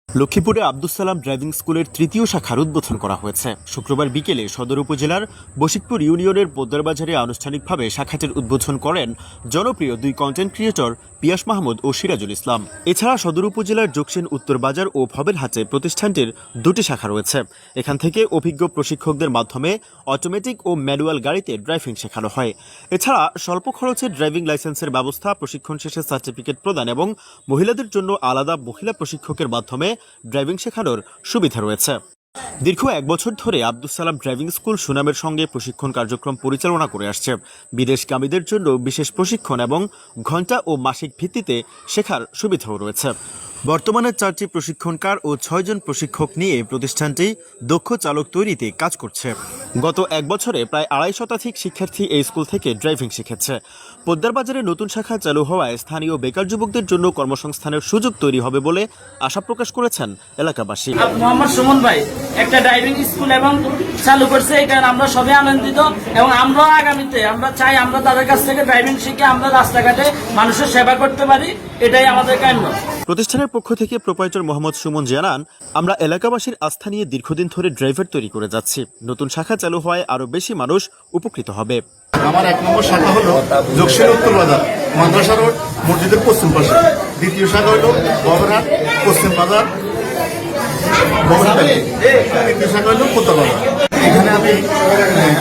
লক্ষ্মীপুরে আব্দুস সালাম ড্রাইভিং স্কুলের তৃতীয় শাখার উদ্বোধন করা হয়েছে। শুক্রবার বিকেলে সদর উপজেলার বশিকপুর ইউনিয়নের পোদ্দারবাজারে আনুষ্ঠানিকভাবে শাখাটির উদ্বোধন করেন জনপ্রিয় দুই কন্টেন্ট ক্রিয়েটর পিয়াস মাহমুদ ও সিরাজুল ইসলাম। এছাড়া সদর উপজেলার জোকসেন উত্তর বাজার ও ভবেরহাটে প্রতিষ্ঠানটির দুটি শাখা রয়েছে। এখান থেকে অভিজ্ঞ প্রশিক্ষকদের মাধ্যমে অটোমেটিক ও ম্যানুয়াল গাড়িতে ড্রাইভিং শেখানো হয়। এছাড়া স্বল্প খরচে ড্রাইভিং লাইসেন্সের ব্যবস্থা, প্রশিক্ষণ শেষে সার্টিফিকেট প্রদান এবং মহিলাদের জন্য আলাদা মহিলা প্রশিক্ষকের মাধ্যমে ড্রাইভিং শেখানোর সুবিধা রয়েছে। দীর্ঘ 1 বছর ধরে আব্দুস সালাম ড্রাইভিং স্কুল সুনামের সঙ্গে প্রশিক্ষণ কার্যক্রম পরিচালনা করে আসছে। বিদেশগামীদের জন্য বিশেষ প্রশিক্ষণ এবং ঘণ্টা ও মাসিক ভিত্তিতে শেখার সুবিধাও রয়েছে। বর্তমানে 4টি প্রশিক্ষণকার ও 6 জন প্রশিক্ষক নিয়ে প্রতিষ্ঠানটি দক্ষ চালক তৈরিতে কাজ করছে। গত 1 বছরে প্রায় 2.5 শতাধিক শিক্ষার্থী এই স্কুল থেকে ড্রাইভিং শিখেছে। পোদ্দারবাজারে নতুন শাখা চালু হওয়ায় স্থানীয় বেকার যুবকদের জন্য কর্মসংস্থানের সুযোগ তৈরি হবে বলে আশা প্রকাশ করেছেন এলাকাবাসী। মোহাম্মদ সুমন ভাই একটা ড্রাইভিং স্কুল এবং চালু করছে, এটা আমরা সবাই আনন্দিত এবং আমরা আগামীতে আমরা চাই আমরা তাদের কাছ থেকে ড্রাইভিং শিখে আমরা রাস্তাঘাটে মানুষের সেবা করতে পারি, এটাই আমাদের কাম্য। প্রতিষ্ঠানের পক্ষ থেকে প্রোপাইটর মোহাম্মদ সুমন জানান, আমরা এলাকাবাসীর আস্থা নিয়ে দীর্ঘদিন ধরে ড্রাইভার তৈরি করে যাচ্ছি। নতুন শাখা চালু হওয়ায় আরো বেশি মানুষ উপকৃত হবে। আমার 1 নম্বর শাখা হলো জোকসেন উত্তর বাজার, মাদ্রাসা রোড, মসজিদের পশ্চিম পাশে। দ্বিতীয় শাখা হলো বগরহাট পশ্চিম বাজার বগরহাট, তৃতীয় শাখা হলো কোত্তা বাজার। এখানে আমি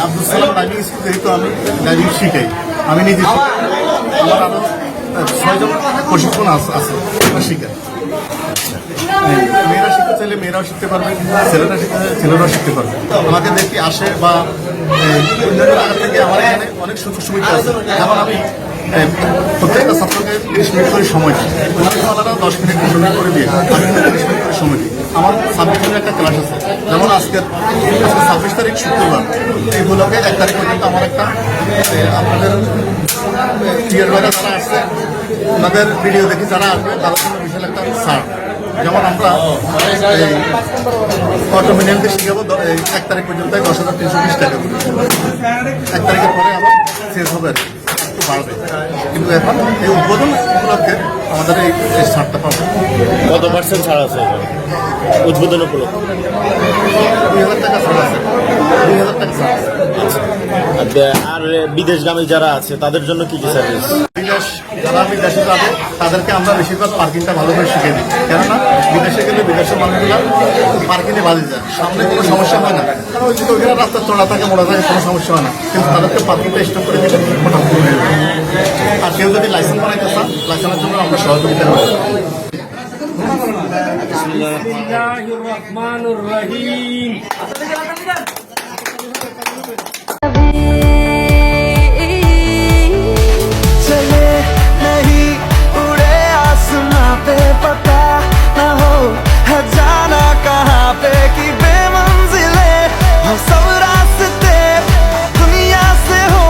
আব্দুল সালাম ড্রাইভিং স্কুল, যেহেতু আমি ড্রাইভিং শিখাই, আমি নিজে শিখাই। আমার আরো 6 জন প্রশিক্ষণ আছে শিখাই। মেয়েরা শিখতে চাইলে মেয়েরাও শিখতে পারবে, ছেলেরা শিখতে চাইলে ছেলেরাও শিখতে পারবে। আমাকে দেখি আসে বা অন্য জায়গা থেকে আমার এখানে অনেক সুযোগ সুবিধা আছে। যেমন আমি প্রত্যেকটা ছাত্রকে 30 মিনিট করে সময় দিই, ওনারা 10 মিনিট করে দিয়ে আমি 30 মিনিট করে সময় দিই। আমার 26 দিনের একটা ক্লাস আছে, যেমন আজকে 26 তারিখ শুক্রবার, এই ব্লকে 1 তারিখ পর্যন্ত আমার একটা আপনাদের টিয়ার বাইরে যারা আসছে ওনাদের ভিডিও দেখি যারা আসবে তাদের জন্য বিশাল একটা ছাড়। যেমন আমরা অটোমিনিয়ামকে শিখাবো 1 তারিখ পর্যন্ত 10,320 টাকা করে। 1 তারিখের পরে আবার শেষ হবে, একটু বাড়বে, কিন্তু এখন এই উদ্বোধন উপলক্ষে আমাদের এই ছাড়টা পাবো। কত পার্সেন্ট ছাড় আছে উদ্বোধন উপলক্ষে? 2,000 টাকা ছাড় আছে, 2,000 টাকা ছাড় আছে। আর বিদেশগামী যারা আছে তাদের জন্য কি কি সার্ভিস? যারা বিদেশে যাবে তাদেরকে আমরা বেশিরভাগ পার্কিংটা ভালোভাবে শিখে দিই, কেননা বিদেশে গেলে বিদেশের মানুষগুলা পার্কিংয়ে বাজে যায়, সামনে কোনো সমস্যা হয় না, কারণ ওই যে ওইখানে রাস্তা চড়া থাকে মোড়া থাকে, কোনো সমস্যা হয় না, কিন্তু তাদেরকে পার্কিংটা স্টপ করে দিলে মোটামুটি হয়ে যাবে। আর কেউ যদি লাইসেন্স বানাইতে চান, লাইসেন্সের জন্য আমরা সহযোগিতা করি। चले नहीं उड़े आसमां पे, पता न हो है जाना कहाँ पे कि बेमंजिले हो सब रास्ते, दुनिया से हो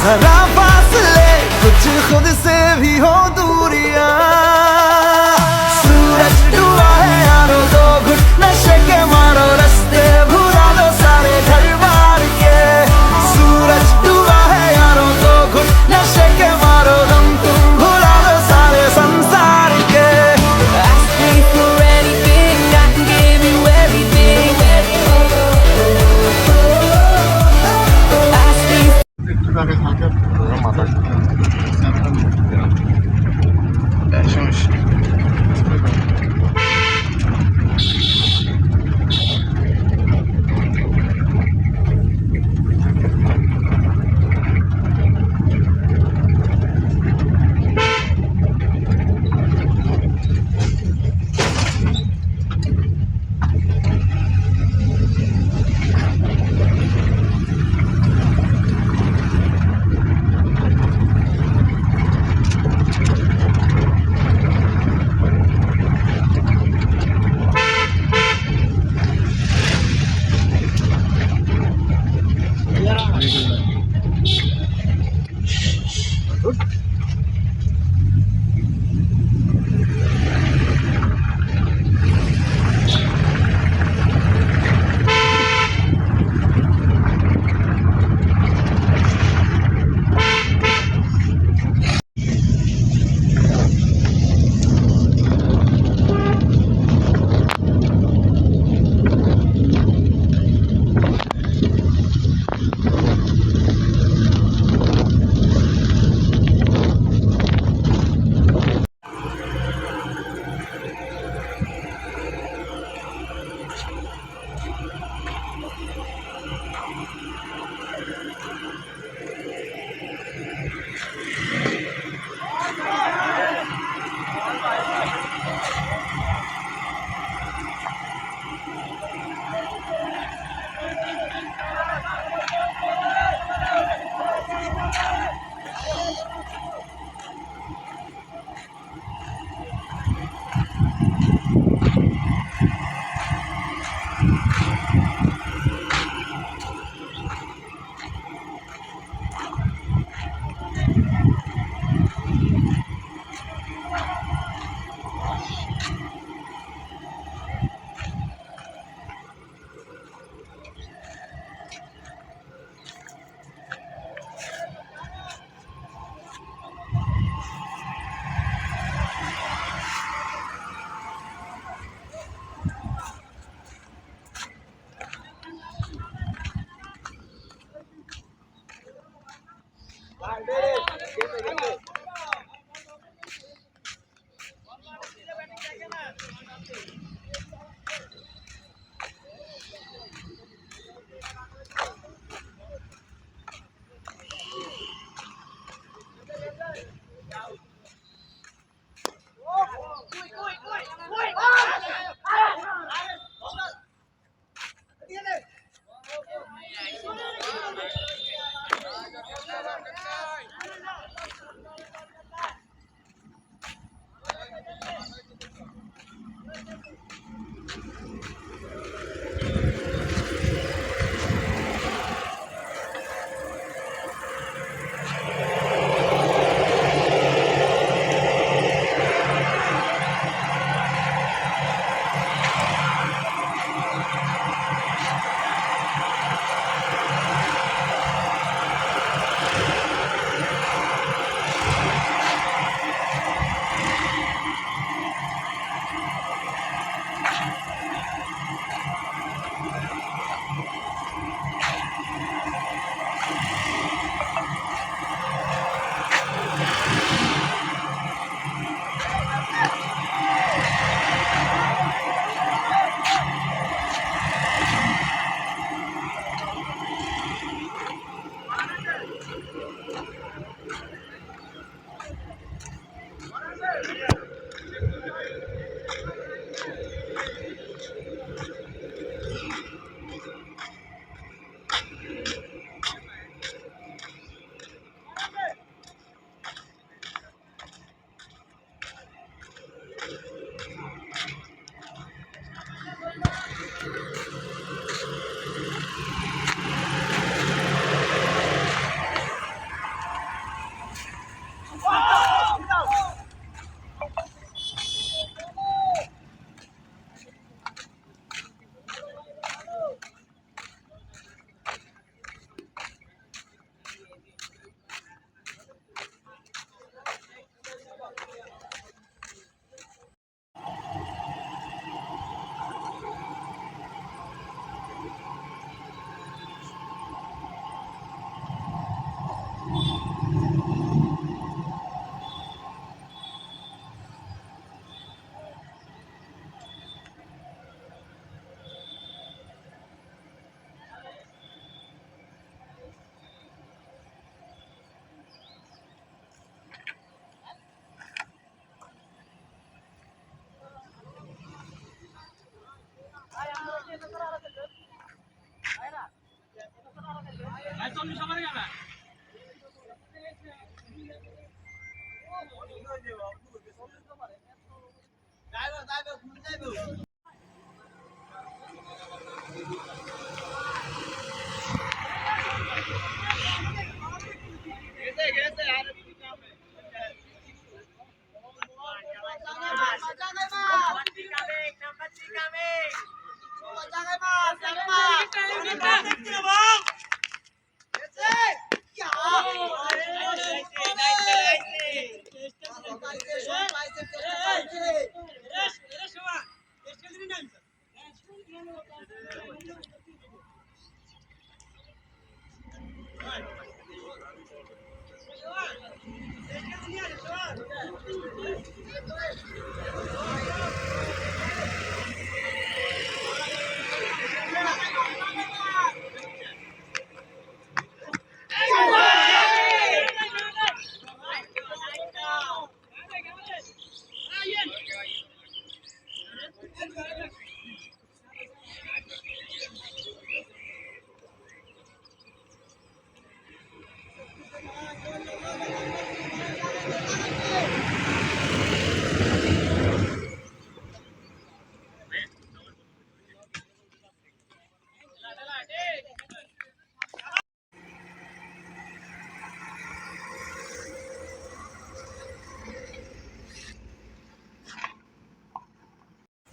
जरा फासले, कुछ खुद से भी हो दूरियां। सूरज डूबा है यारो, 2 घुट नशे के मारो, रास्ते भुला दो सारे घर बार के। सूरज डूबा है यारो, 2 घुट नशे के मारो, दम तुम भुला दो सारे संसार के। Ask me for anything, I can give you everything. Ask me একটু আগে হালকা মাথা সমস্যা।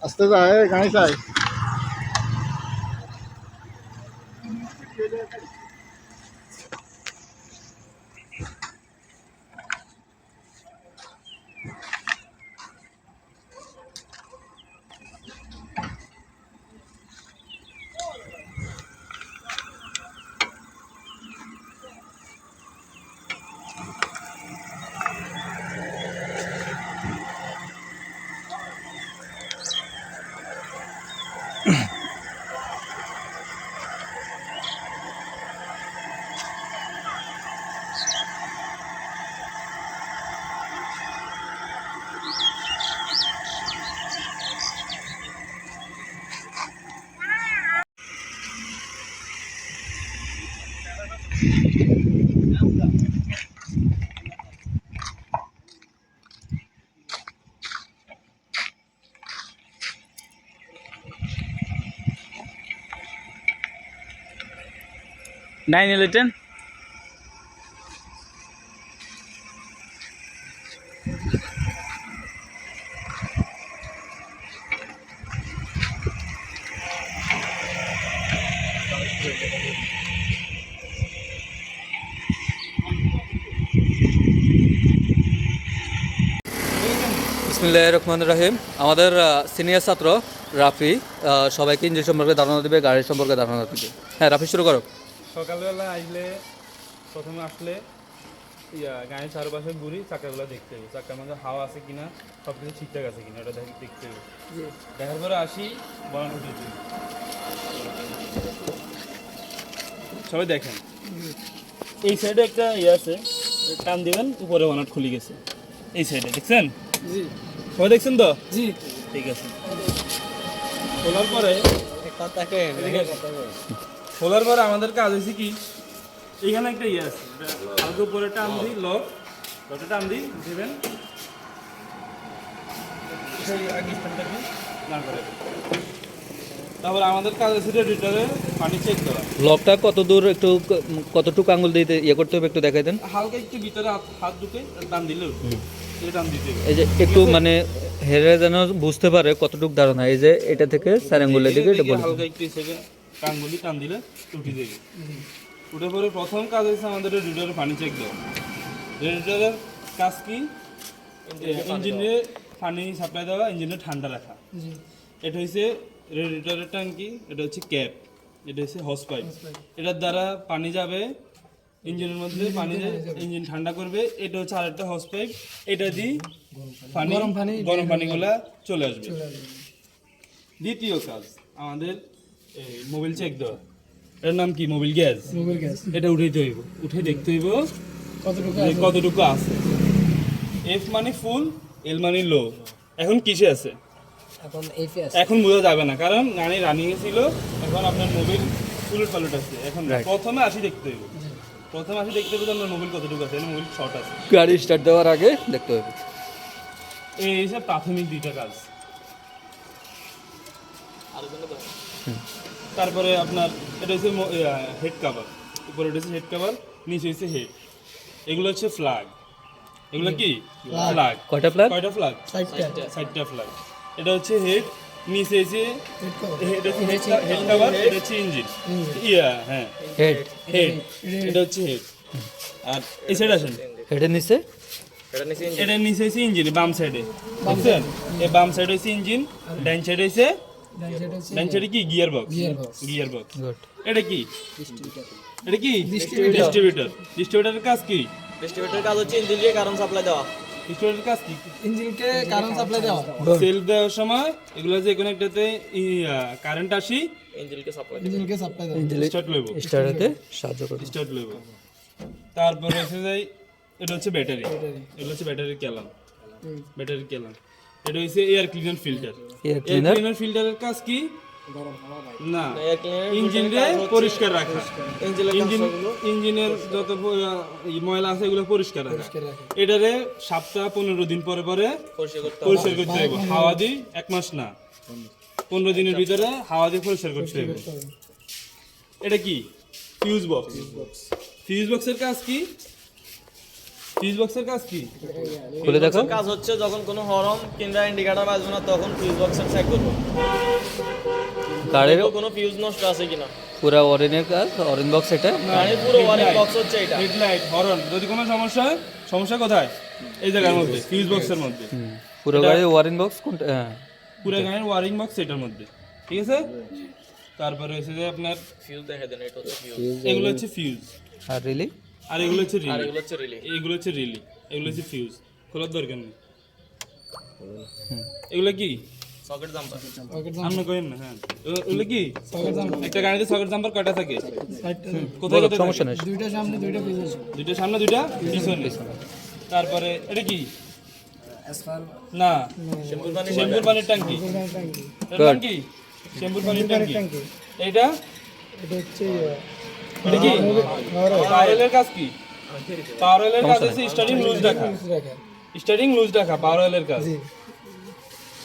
আস্তে যায় গাড়ি চাই নাইন ইলেভেন বিসমিল্লাহির রহমানির রহিম। আমাদের সিনিয়র ছাত্র রাফি সবাইকে ইঞ্জিন সম্পর্কে ধারণা দেবে, গাড়ির সম্পর্কে ধারণা দেবে। হ্যাঁ রাফি, শুরু করো। সকালবেলা আসলে প্রথমে আসলে গাড়ির চারপাশে ঘুরি, চাকাগুলো দেখতে হবে, চাকার মধ্যে হাওয়া আছে কিনা, সব কিছু ঠিকঠাক আছে কিনা ওটা দেখতে হবে। দেখার পরে আসি বনান উঠেছি, সবাই দেখেন এই সাইডে একটা আছে, টান দিবেন উপরে বনাট খুলে গেছে। এই সাইডে দেখছেন? সবাই দেখছেন তো? জি, ঠিক আছে। খোলার পরে আমাদের কাজ হয়েছে কি, এইখানে একটা আছে, হালকা উপরে টান দিই, লকটা টান দিই, দিবেন তারপর আমাদের কাজ হচ্ছে রেডিটারে পানি চেক করা। লকটা কত দূর, একটু কতটুকু আঙুল দিতে করতে হবে একটু দেখাই দেন। হালকা একটু ভিতরে হাত ঢুকে টান দিলে টান দিতে হবে। এই যে একটু মানে হেরে যেন বুঝতে পারে কতটুকু ধারণা, এই যে এটা থেকে চার আঙ্গুলের দিকে এটা বলে হালকা একটু আঙ্গুলি টান দিলে উঠে যাবে। উঠে পরে প্রথম কাজ হচ্ছে আমাদের রেডিটারে পানি চেক দেওয়া। রেডিটারের কাজ কি, ইঞ্জিনে পানি সাপ্লাই দেওয়া, ইঞ্জিনে ঠান্ডা রাখা। এটা হচ্ছে রেডিটারের ট্যাঙ্কি, এটা হচ্ছে ক্যাপ, এটা হচ্ছে হস পাইপ। এটার দ্বারা পানি যাবে ইঞ্জিনের মধ্যে, পানি ইঞ্জিন ঠান্ডা করবে। এটা হচ্ছে আরেকটা হস পাইপ, এটা দিয়ে গরম পানিগুলা চলে আসবে। দ্বিতীয় কাজ আমাদের মোবিল চেক দেওয়া। এটার নাম কি, মোবিল গ্যাস। এটা উঠাইতে হইব, উঠে দেখতে হইব কতটুকু আছে। এফ মানে ফুল, এল মানে লো। এখন কিসে আছে এখন বোঝা যাবে না, কারণ গাড়ি রানিং এ ছিল। এখন আপনার মোবিল ফুলের পালট আছে। এখন প্রথমে আসি দেখতে হইব, আপনার মোবিল কতটুকু আছে। মোবিল শর্ট আছে, গাড়ি স্টার্ট দেওয়ার আগে দেখতে হবে। এই হচ্ছে প্রাথমিক দুইটা কাজ। তারপরে আপনার এটা হচ্ছে হেড কাভার, উপরে এটা হচ্ছে হেড কাভার, নিচে হচ্ছে হেড। এগুলো হচ্ছে ফ্ল্যাগ। এগুলো কি ফ্ল্যাগ? কয়টা ফ্ল্যাগ? কয়টা ফ্ল্যাগ? 60টা ফ্ল্যাগ। এটা হচ্ছে হেড, নিচে হচ্ছে হেড কাভার, এটা হচ্ছে ইঞ্জিন। হ্যাঁ হেড। হেড, এটা হচ্ছে হেড। আর এই সাইড আসেন, হেডের নিচে এটার নিচে হচ্ছে ইঞ্জিন, বাম সাইডে বুঝছেন? এই বাম সাইডে হচ্ছে ইঞ্জিন, ডান সাইডে হচ্ছে কি গিয়ার বক্স। Gear box. এটা কি? এটা কি ডিস্ট্রিবিউটর। ডিস্ট্রিবিউটরের কাজ কি? ডিস্ট্রিবিউটরের কাজ হচ্ছে ইঞ্জিনকে কারেন্ট সাপ্লাই দেওয়া। ডিস্ট্রিবিউটরের কাজ কি? ইঞ্জিনকে কারেন্ট সাপ্লাই দেওয়া। সেল দেওয়ার সময় এগুলো যে কোনো একটাতে কারেন্ট আসি, ইঞ্জিনকে সাপ্লাই দেওয়া। স্টার্ট লইব, স্টার্টারতে সাহায্য করে। স্টার্ট লইব। তারপরে এসে যাই, এটা হচ্ছে ব্যাটারি। এগুলো হচ্ছে ব্যাটারির ক্যালাম। ব্যাটারির ক্যালাম। এটা হচ্ছে air cleaner filter. Air air cleaner ফিল্টারের কাজ কি? না, ইঞ্জিনকে পরিষ্কার রাখা। ইঞ্জিনের যত ময়লা আছে এগুলো পরিষ্কার রাখা। এটারে সপ্তাহ 15 দিন পরে পরে পরিষ্কার করতে হবে। হাওয়া দিই 1 মাস না, 15 দিনের ভিতরে হাওয়া দিয়ে পরিষ্কার করতে হবে। এটা কি? Fuse box. ফিউজ বক্সের কাজ কি? ফিউজ বক্সের কাজ কি? খুলে দেখো। কাজ হচ্ছে যখন কোনো হর্ন কিংবা ইন্ডিকেটর বাজবে না তখন ফিউজ বক্সের চেক করব। গাড়ির কোনো ফিউজ নষ্ট আছে কিনা। পুরো ওয়ারিংয়ের কাজ, ওয়ারিং বক্স এটা। গাড়ির পুরো ওয়ারিং বক্স হচ্ছে এটা। হেডলাইট, হর্ন, যদি কোনো সমস্যা হয়, সমস্যা কোথায়? এই জায়গার মধ্যে, ফিউজ বক্সের মধ্যে। পুরো গাড়ির ওয়ারিং বক্স কোনটা? হ্যাঁ, পুরো গাড়ির ওয়ারিং বক্স এটার মধ্যে, ঠিক আছে? তারপরে হচ্ছে যে আপনার ফিউজ দেখা দেন, এটা হচ্ছে ফিউজ। এগুলো হচ্ছে ফিউজ, আর রিলি। আর এগুলো হচ্ছে আর রিলি। এগুলো হচ্ছে রিলে। এগুলো হচ্ছে রিলি, এগুলো হচ্ছে ফিউজ। খোলার দরকার নেই। এগুলো কি? Socket jumper. আপনি কইেন না। হ্যাঁ, এগুলো কি? একটা গাড়িতে সকেট জাম্পার কয়টা থাকে? কোথায় কোথায়? সমস্যা নেই। দুইটা সামনে দুইটা পিছনে। দুইটা সামনে, দুইটা পিছনে। তারপরে এটা কি? না, শ্যাম্পুর পানির ট্যাঙ্কি। এটার নাম কি? শ্যাম্পুর পানির ট্যাঙ্কি। এইটা এটা কি? পাওয়ার অয়েলের কাজ কি? পাওয়ার অয়েলের কাজ হচ্ছে স্টার্টিং লুজ রাখা। স্টার্টিং লুজ রাখা পাওয়ার অয়েলের কাজ।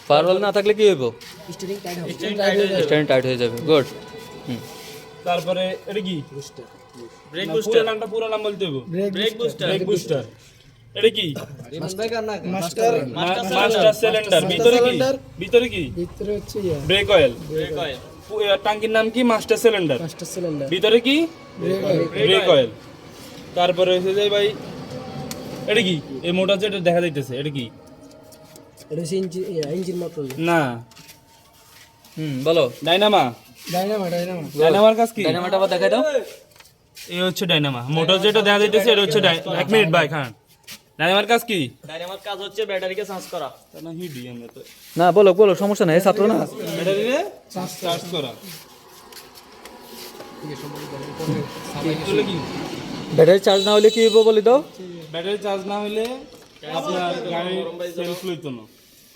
পাওয়ার না থাকলে কি হইব? স্টার্টিং টাইট হয়ে যাবে। গুড। তারপরে এটা কি? ব্রেক পুরো বুস্টার। নামটা, পুরো নাম বলতে হবে। Brake booster. Brake booster. এটা কি? Master master cylinder. ভিতরে কি? ভিতরে কি? ভিতরে হচ্ছে ব্রেক অয়েল। Break oil. ট্যাঙ্কির নাম কি? Master cylinder. Master cylinder. ভিতরে কি? Break oil. তারপরে হচ্ছে যে ভাই এটা কি? এই মোটর যেটা দেখা যাইতেছে এটা কি? এটা হচ্ছে ইঞ্জিন মোটর। না, বলো। ডাইনামা। ডাইনামার কাজ কি? ডাইনামাটা আবার দেখাই দাও। এই হচ্ছে ডাইনামা। মোটর যেটা দেখা যাইতেছে এটা হচ্ছে 1 মিনিট ভাই খান। ডাইনামার কাজ কি? ডাইনামার কাজ হচ্ছে ব্যাটারিকে চার্জ করা। না হিডি আমরা তো না, বলো বলো, সমস্যা নাই, ছাত্র না। ব্যাটারিতে চার্জ করা। এগুলো কি? ব্যাটারি চার্জ না হলে কি হইব বলি দাও। ব্যাটারি চার্জ না হলে আপনার গাড়ির সেলফ লইতো না।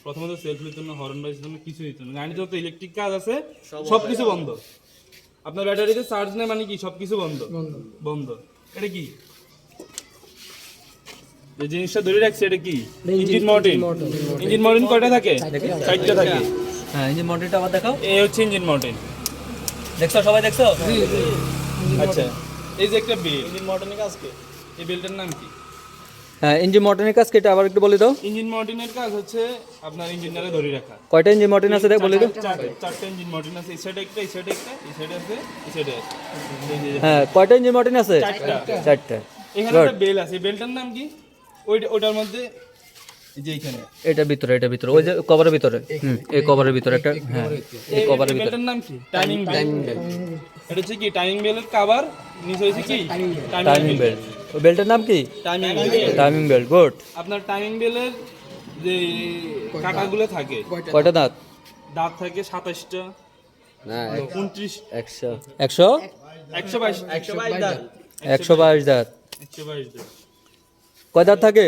প্রথমত সেলফ লইতো না, হর্ন বাজতো না, কিছু হইতো না। গাড়ি যত ইলেকট্রিক কাজ আছে সব কিছু বন্ধ। আপনার ব্যাটারিতে চার্জ নেই মানে কি? সব কিছু বন্ধ। বন্ধ। এটা কি? যে জিনিসটা ধরে রাখছে এটা কি? Engine Mortein. ইঞ্জিন মর্টিন কয়টা থাকে? 4টা থাকে। হ্যাঁ, ইঞ্জিন মডেলটা আবার দেখাও। এই হচ্ছে ইঞ্জিন মর্টিন। দেখছো, সবাই দেখছো? আচ্ছা, এই যে একটা বেল, ইঞ্জিন মোটরের কাজ কি? এই বেলটার নাম কি? হ্যাঁ, ইঞ্জিন মডেলের কাজ কেটে আবার একটু বলে দাও। ইঞ্জিন মর্টিনের কাজ হচ্ছে আপনার ইঞ্জিনটারে ধরে রাখা। কয়টা ইঞ্জিন মডেল আছে দেখ বলে দাও। 4টা ইঞ্জিন মর্টিন আছে। এই সাইডে একটা, এই সাইডে একটা, এই সাইডে আছে, এই সাইডে আছে। হ্যাঁ, কয়টা ইঞ্জিন মডেল আছে? 4টা। এখানে একটা বেল আছে। এই বেলটার নাম কি? ওইটার মধ্যে এই যে এখানে এটা ভিতরে, এটা ভিতরে, ওই যে কভারের ভিতরে। এই কভারের ভিতরে একটা। হ্যাঁ, এই কভারের ভিতরে। বেলটার নাম কি? Timing belt. এটা হচ্ছে কি? টাইমিং বেলের কভার, নিচে হচ্ছে কি? Timing belt. ওই বেল্টের নাম কি? Timing timing belt. গুড। আপনার টাইমিং বেলের যে কাঁটাগুলো থাকে, কয়টা দাঁত? দাঁত থাকে 27টা, না 29, 122 দাঁত, 122 দাঁত। 122 দাঁত। কয় দাঁত থাকে?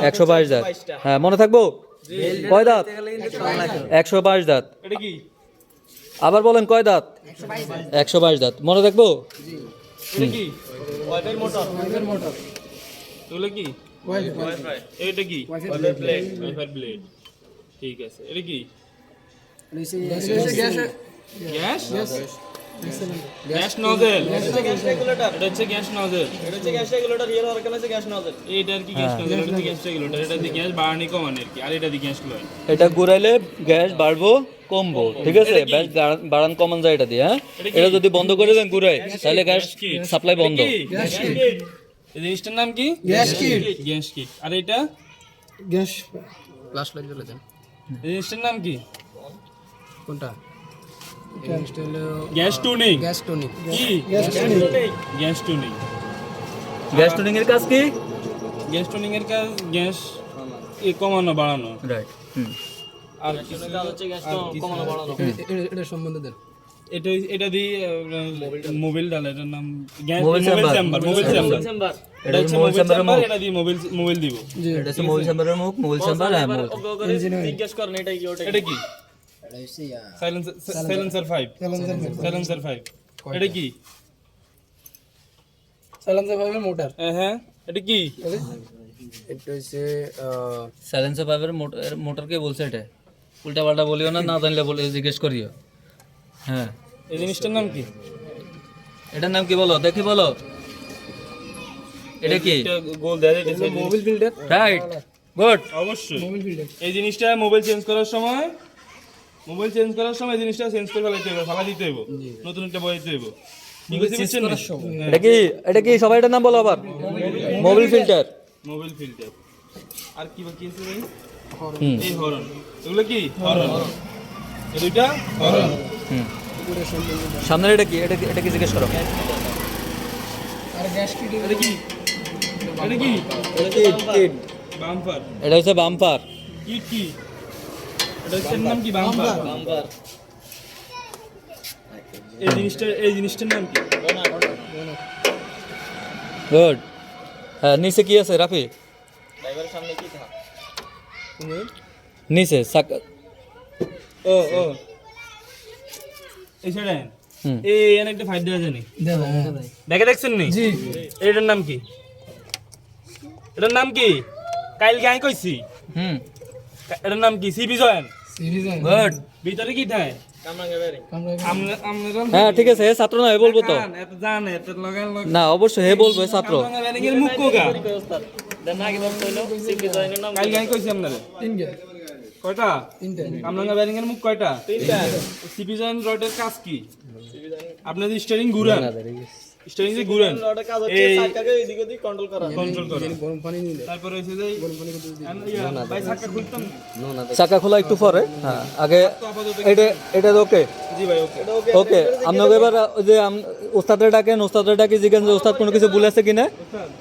122 দাঁত। হ্যাঁ, মনে থাকবো? কয় দাঁত? 122 দাঁত। এটা কি? আবার বলেন, কয় দাঁত? 122 দাঁত। মনে থাকবো? এটা কি? Wifi motor. এগুলো কি? এটা কি ওয়াইফাই ব্লেড ঠিক আছে এটা কি গ্যাস গ্যাস নজেল এটা হচ্ছে গ্যাস নজেল এটা আর কি গ্যাস নজেল এটা গ্যাস রেগুলেটর এটা দিয়ে গ্যাস বাড়ানি কমানি আর কি আর এটা দিয়ে গ্যাস লয় এটা ঘুরাইলে গ্যাস বাড়বো কমবো, ঠিক আছে? গ্যাস বাড়ান কমান যায় এটা দিয়ে, হ্যাঁ? এটা যদি বন্ধ করে দেন ঘুরাই, তাহলে গ্যাস সাপ্লাই বন্ধ। এই জিনিসটার নাম কি? Gas kit. Gas kit. আর এটা গ্যাস ফ্ল্যাশ লাইট জ্বলে দেন। এই জিনিসটার নাম কি? কোনটা? Gas tuning. Gas tonic. কি? Gas tuning. গ্যাস টুনিং এর কাজ কি? গ্যাস টুনিং এর কাজ গ্যাস কমানো বাড়ানো। রাইট। আর এটা সম্বন্ধে দেন। এটা দিয়ে মোবাইল ডালে এটার নাম gas mobile chamber. Mobile chamber এটা হচ্ছে মোবাইল চেম্বার, এটা দিয়ে মোবাইল দিব। এটা হচ্ছে মোবাইল চেম্বারের মুখ, মোবাইল চেম্বার। হ্যাঁ, জিজ্ঞেস করেন এটা কি ওটা এটা কি? সাইলেন্সার 5। সাইলেন্সার 5 এটা কি? সাইলেন্সার ভাবে মোটর। হ্যাঁ এটা কি? এটা হচ্ছে সাইলেন্সার পাইপের মোটর কে বলছে? এটা উল্টা পাল্টা বলিও না, না জানলে বলে জিজ্ঞেস করিও। হ্যাঁ, এই জিনিসটার নাম কি? এটার নাম কি বলো দেখি, বলো। এটা কি? গোল দেয়া দিয়েছে মোবাইল ফিল্টার। Right, good. অবশ্যই এই জিনিসটা মোবাইল চেঞ্জ করার সময় এই জিনিসটা চেঞ্জ করে ফেলা দিতে হবে, নতুন একটা বসাইতে হবে। এটা কি সবাই এটার নাম বলো আবার? Mobile filter. Mobile filter. আর কি বাকি আছে ভাই? এই হরন। এগুলো কি? হরন। এই দুইটা হরন। সামনের এটা কি? এটা কি জিজ্ঞেস করো। আর গ্যাস কিট। এটা কি? এটা কি? বাম্পার। এটা হচ্ছে বাম্পার। কিট কি? এটা হচ্ছে নাম কি? বাম্পার। এই জিনিসটার নাম কি? গুড। হ্যাঁ, নিচে কি আছে রাফি? ড্রাইভারের সামনে কি থাকে? নিচে ও এই সাইডে এই এখানে একটা ফাইট দেওয়া জানি দেখে দেখছেন নি? জি। এটার নাম কি? এটার নাম কি? কাইল গাই কইছি। এটার নাম কি? CV joint. গুড। ভিতরে কি থাকে? হ্যাঁ, ঠিক আছে। হে ছাত্র না, হে বলবো তো। এত জানে এত লাগান না, অবশ্যই হে বলবো, হে ছাত্র। এর মুখ কোগা দেন আগে বলতে হলো সিপি জয়েনের নাম কাইল গাই কইছি আপনারে। কয়টা? কামরাঙ্গা ব্যারিং এর মুখ কয়টা? তিনটা। সিপি জয়েন রডের কাজ কি? আপনাদের স্টিয়ারিং ঘুরান, স্টিয়ারিং যে ঘুরান রডের কাজ হচ্ছে চাকাকে এদিক ওদিক কন্ট্রোল করা। গরম পানি নিলে তারপরে হইছে যে ভাই চাকা খুলতাম চাকা খোলা একটু পরে। হ্যাঁ, আগে এটা ওকে। জি ভাই ওকে ওকে, আপনাকে এবার ওই যে ওস্তাদের ডাকেন, জিজ্ঞেস যে ওস্তাদ কোনো কিছু ভুল আছে কিনা।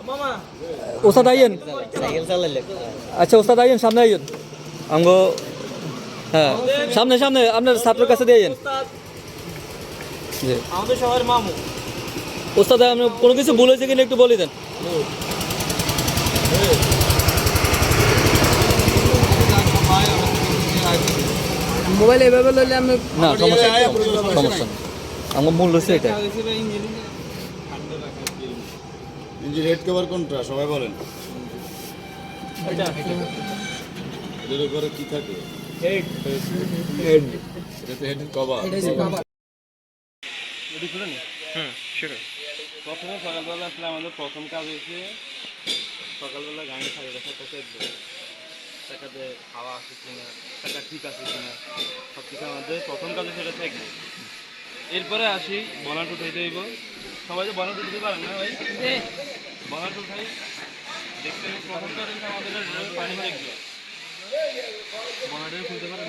মামা ওস্তাদ আইয়েন। সাইকেল চালাইলে আচ্ছা, ওস্তাদ আইয়েন, সামনে আইয়েন। আমগো হ্যাঁ, সামনে আপনার ছাত্রের কাছে দিয়ে আইয়েন। জি, আমাদের সবার মামু। ওস্তাদ আপনি কোনো কিছু ভুল হয়েছে কিনা একটু বলে দেন। মোবাইল এভাবে লইলে আমি না, সমস্যা নেই। আমার মূল হচ্ছে এটা। ইঞ্জিন হেড কভার কোনটা সবাই বলেন? এর উপরে কি থাকে? হেড। এটা তো হেড কভার। প্রথমে সকালবেলা আসলে আমাদের প্রথম কাজ হয়েছে সকালবেলা গাড়ি সাইডে চাকাতে হাওয়া আছে কিনা, চাকা ঠিক আছে কিনা, সব কিছু আমাদের প্রথম কাজে সেটা থাকবে। এরপরে আসি বনাট উঠাইতে হইব। সবাই তো বনাট উঠাতে পারেন না ভাই? বনাট উঠাই দেখতে হবে। প্রথম কাজ হচ্ছে আমাদের পানি দেখবে, বনাটের খুলতে পারেন।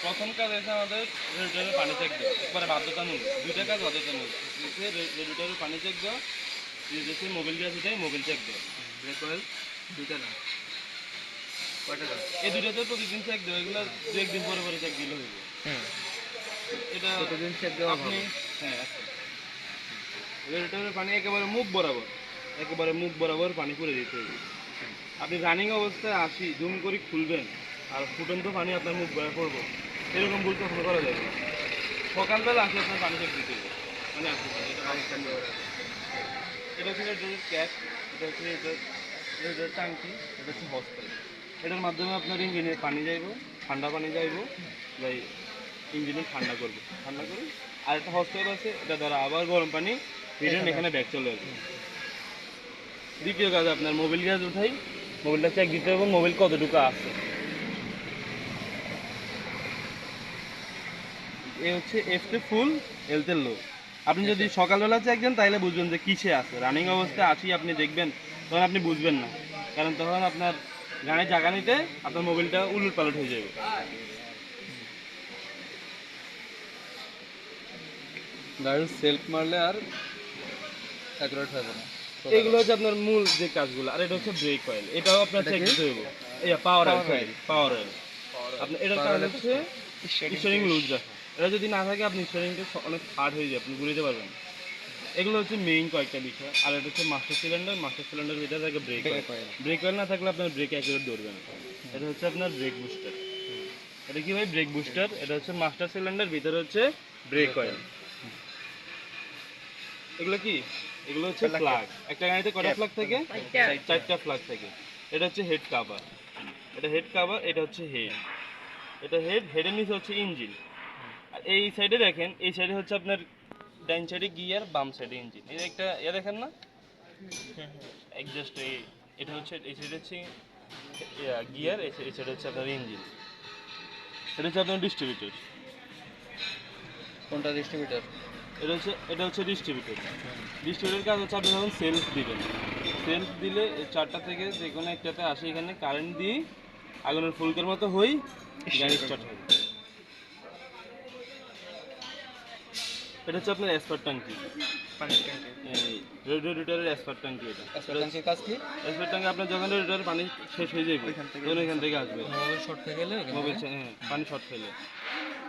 প্রথম কাজ হচ্ছে আমাদের রেডিটারের পানি চেক দেওয়া, একবারে বাধ্যতামূলক। দুইটা কাজ বাধ্যতামূলক। রেডিটারের পানি চেক দেওয়া, যে মোবাইল দিয়ে আছে মোবাইল চেক দেওয়া। ব্রেক অয়েল দুইটা না, কয়টা কাজ? এই দুইটাতে প্রতিদিন চেক দেওয়া। এগুলো দু একদিন পরে পরে চেক দিলে হইব। এটা প্রতিদিন চেক দেওয়া আপনি। হ্যাঁ, আচ্ছা। রেডিটারের পানি একেবারে মুখ বরাবর পানি করে দিতে হবে। আপনি রানিং অবস্থায় আসি জুম করে খুলবেন আর ফুটন্ত পানি আপনার মুখ বয়ে পড়বো, এরকম ভুল কখনো করা যাবে না। সকালবেলা আসলে আপনার পানি চেক দিতে হবে। মানে আসলে এটা হচ্ছে ক্যাশ, এটা হচ্ছে এটা ট্যাঙ্কি, এটা হচ্ছে হস পাইপ। এটার মাধ্যমে আপনার ইঞ্জিনে পানি যাইব, ঠান্ডা পানি যাইব, যাই ইঞ্জিনে ঠান্ডা করবে, ঠান্ডা করে আর একটা হস পাইপ আছে, এটা দ্বারা আবার গরম পানি রিটার্ন এখানে ব্যাক চলে আসবে। দ্বিতীয় কাজ আপনার মোবিল গ্যাস উঠাই, মোবিলটা চেক দিতে হবে মোবিল কতটুকু আছে। এ হচ্ছে এফতে ফুল, এলতে লো। আপনি যদি সকালবেলা চেক দেন তাহলে বুঝবেন যে কিসে আছে। রানিং অবস্থায় আসি আপনি দেখবেন, তখন আপনি বুঝবেন না, কারণ তখন আপনার গাড়ি জায়গা নিতে আপনার মোবিলটা উলট পালট হয়ে যাবে। গাড়ির সেলফ মারলে আর অ্যাকুরেট হবে না। এগুলো হচ্ছে আপনার মূল যে কাজগুলো। আর এটা হচ্ছে ব্রেক অয়েল, এটাও আপনার চেক দিতে হবে। পাওয়ার অয়েল, পাওয়ার অয়েল আপনার এটার কারণ হচ্ছে স্টিয়ারিং লুজ রাখা। এটা যদি না থাকে আপনি স্টিয়ারিংটা অনেক হার্ড হয়ে যায়, আপনি ঘুরিতে পারবেন। এগুলো হচ্ছে মেইন কয়েকটা বিষয়। আর এটা হচ্ছে মাস্টার সিলিন্ডার, মাস্টার সিলিন্ডার ভিতরে থাকে ব্রেক অয়েল। ব্রেক অয়েল না থাকলে আপনার ব্রেক অ্যাকুরেট ধরবে না। এটা হচ্ছে আপনার ব্রেক বুস্টার। এটা কি ভাই? Brake booster. এটা হচ্ছে মাস্টার সিলিন্ডার, ভিতরে হচ্ছে ব্রেক অয়েল। এগুলো কি? এগুলো হচ্ছে ফ্ল্যাগ। একটা গাড়িতে কয়টা ফ্ল্যাগ থাকে? 4টা ফ্ল্যাগ থাকে। এটা হচ্ছে হেড কভার, এটা হেড কভার, এটা হচ্ছে হেড, এটা হেড, হেডের নিচে হচ্ছে ইঞ্জিন। আর এই সাইডে দেখেন, এই সাইডে হচ্ছে আপনার ডাইন সাইডে গিয়ার, বাম সাইডে ইঞ্জিন। এই একটা দেখেন না এক্সজস্ট, এটা হচ্ছে এই সাইডে হচ্ছে গিয়ার, এই সাইডে হচ্ছে আপনার ইঞ্জিন। এটা হচ্ছে আপনার ডিস্ট্রিবিউটর। কোনটা ডিস্ট্রিবিউটর? এটা হচ্ছে ডিস্ট্রিবিউটর। ডিস্ট্রিবিউটর কাজ হচ্ছে আপনি যখন সেলফ দিবেন, সেলফ দিলে এই 4টা থেকে যে কোনো একটাতে আসে, এখানে কারেন্ট দিয়ে আগুনের ফুলকের মতো হই গাড়ি স্টার্ট হবে। এটা হচ্ছে আপনার এসপার ট্যাঙ্কি, রেডিয়েটরের এসপার ট্যাঙ্কি। এটা ট্যাঙ্কির কাজ কি? এসপার ট্যাঙ্কি আপনার যখন রেডিয়েটরের পানি শেষ হয়ে যাবে তখন এখান থেকে আসবে মোবাইল শর্ট থেকে গেলে মোবাইল, হ্যাঁ, পানি শর্ট খেলে।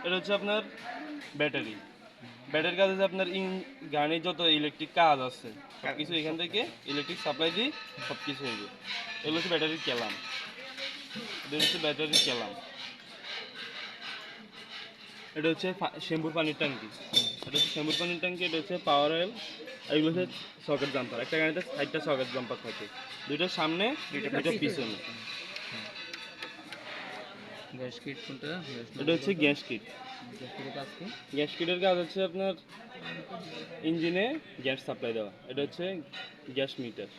এটা হচ্ছে আপনার ব্যাটারি। ব্যাটারির কাজ হচ্ছে আপনার গাড়ির যত ইলেকট্রিক কাজ আছে সব কিছু এখান থেকে ইলেকট্রিক সাপ্লাই দিয়ে সব কিছু হইবে। এগুলো হচ্ছে ব্যাটারির ক্যালাম। এটা হচ্ছে ব্যাটারির ক্যালাম। এটা হচ্ছে শ্যাম্পুর পানির ট্যাঙ্কি। এটা হচ্ছে শ্যাম্পুর পানির ট্যাঙ্কি। এটা হচ্ছে পাওয়ার অয়েল। আর এগুলো হচ্ছে সকেট জাম্পার। একটা গাড়িতে 4টা সকেট জাম্পার থাকে, 2টা সামনে, 2টা পিছনে। গ্যাস কিট কোনটা? এটা হচ্ছে গ্যাস কিট। কাজ কি? গ্যাস কিটের কাজ হচ্ছে আপনার ইঞ্জিনে গ্যাস সাপ্লাই দেওয়া। এটা হচ্ছে গ্যাস মিটার,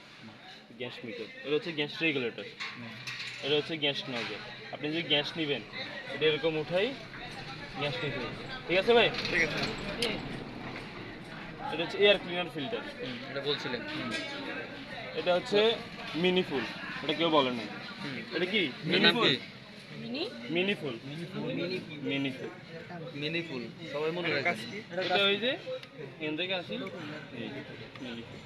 গ্যাস মিটার। এটা হচ্ছে গ্যাস রেগুলেটর। এটা হচ্ছে গ্যাস নজল। আপনি যদি গ্যাস নেবেন এটা এরকম উঠাই গ্যাস নিতে হবে। ঠিক আছে ভাই? ঠিক আছে। এটা হচ্ছে এয়ার ক্লিনার ফিল্টার। এটা বলছিলেন। এটা হচ্ছে মিনি ফুল, এটা কেউ বলে না। এটা কি? মিনি ফুল, মিনি ফুল, মিনি ফুল, মিনি ফুল সবাই মনে রাখে। এটা ওই যে এখান থেকে আসি এই মিনি ফুল।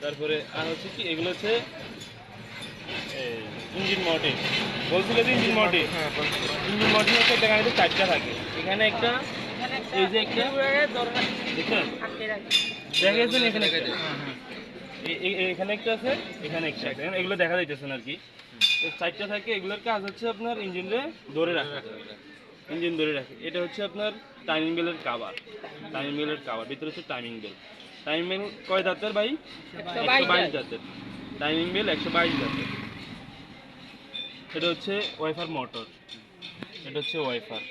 তারপরে আর হচ্ছে কি, এগুলো হচ্ছে ইঞ্জিন মডেল। বলছিল যে ইঞ্জিন মডেল, ইঞ্জিন মডেল হচ্ছে একটা গাড়িতে 4টা থাকে। এখানে একটা, এই যে একটা দেখুন, দেখা গেছে এখানে একটা, এখানে একটা আছে, এখানে একটা আছে। এগুলো দেখা যাইতেছে না আর কি। 4টা থাকে। এগুলোর কাজ হচ্ছে আপনার ইঞ্জিনরে ধরে রাখা, ইঞ্জিন ধরে রাখে। এটা হচ্ছে আপনার টাইমিং বেলের কাভার, টাইমিং বেলের কাভার। ভিতরে হচ্ছে টাইমিং বেল। টাইমিং বেল কয় দাঁতের ভাই? 122 দাঁতের। টাইমিং বেল 122 দাঁতের। এটা হচ্ছে ওয়াইফার মোটর, এটা হচ্ছে ওয়াইফার,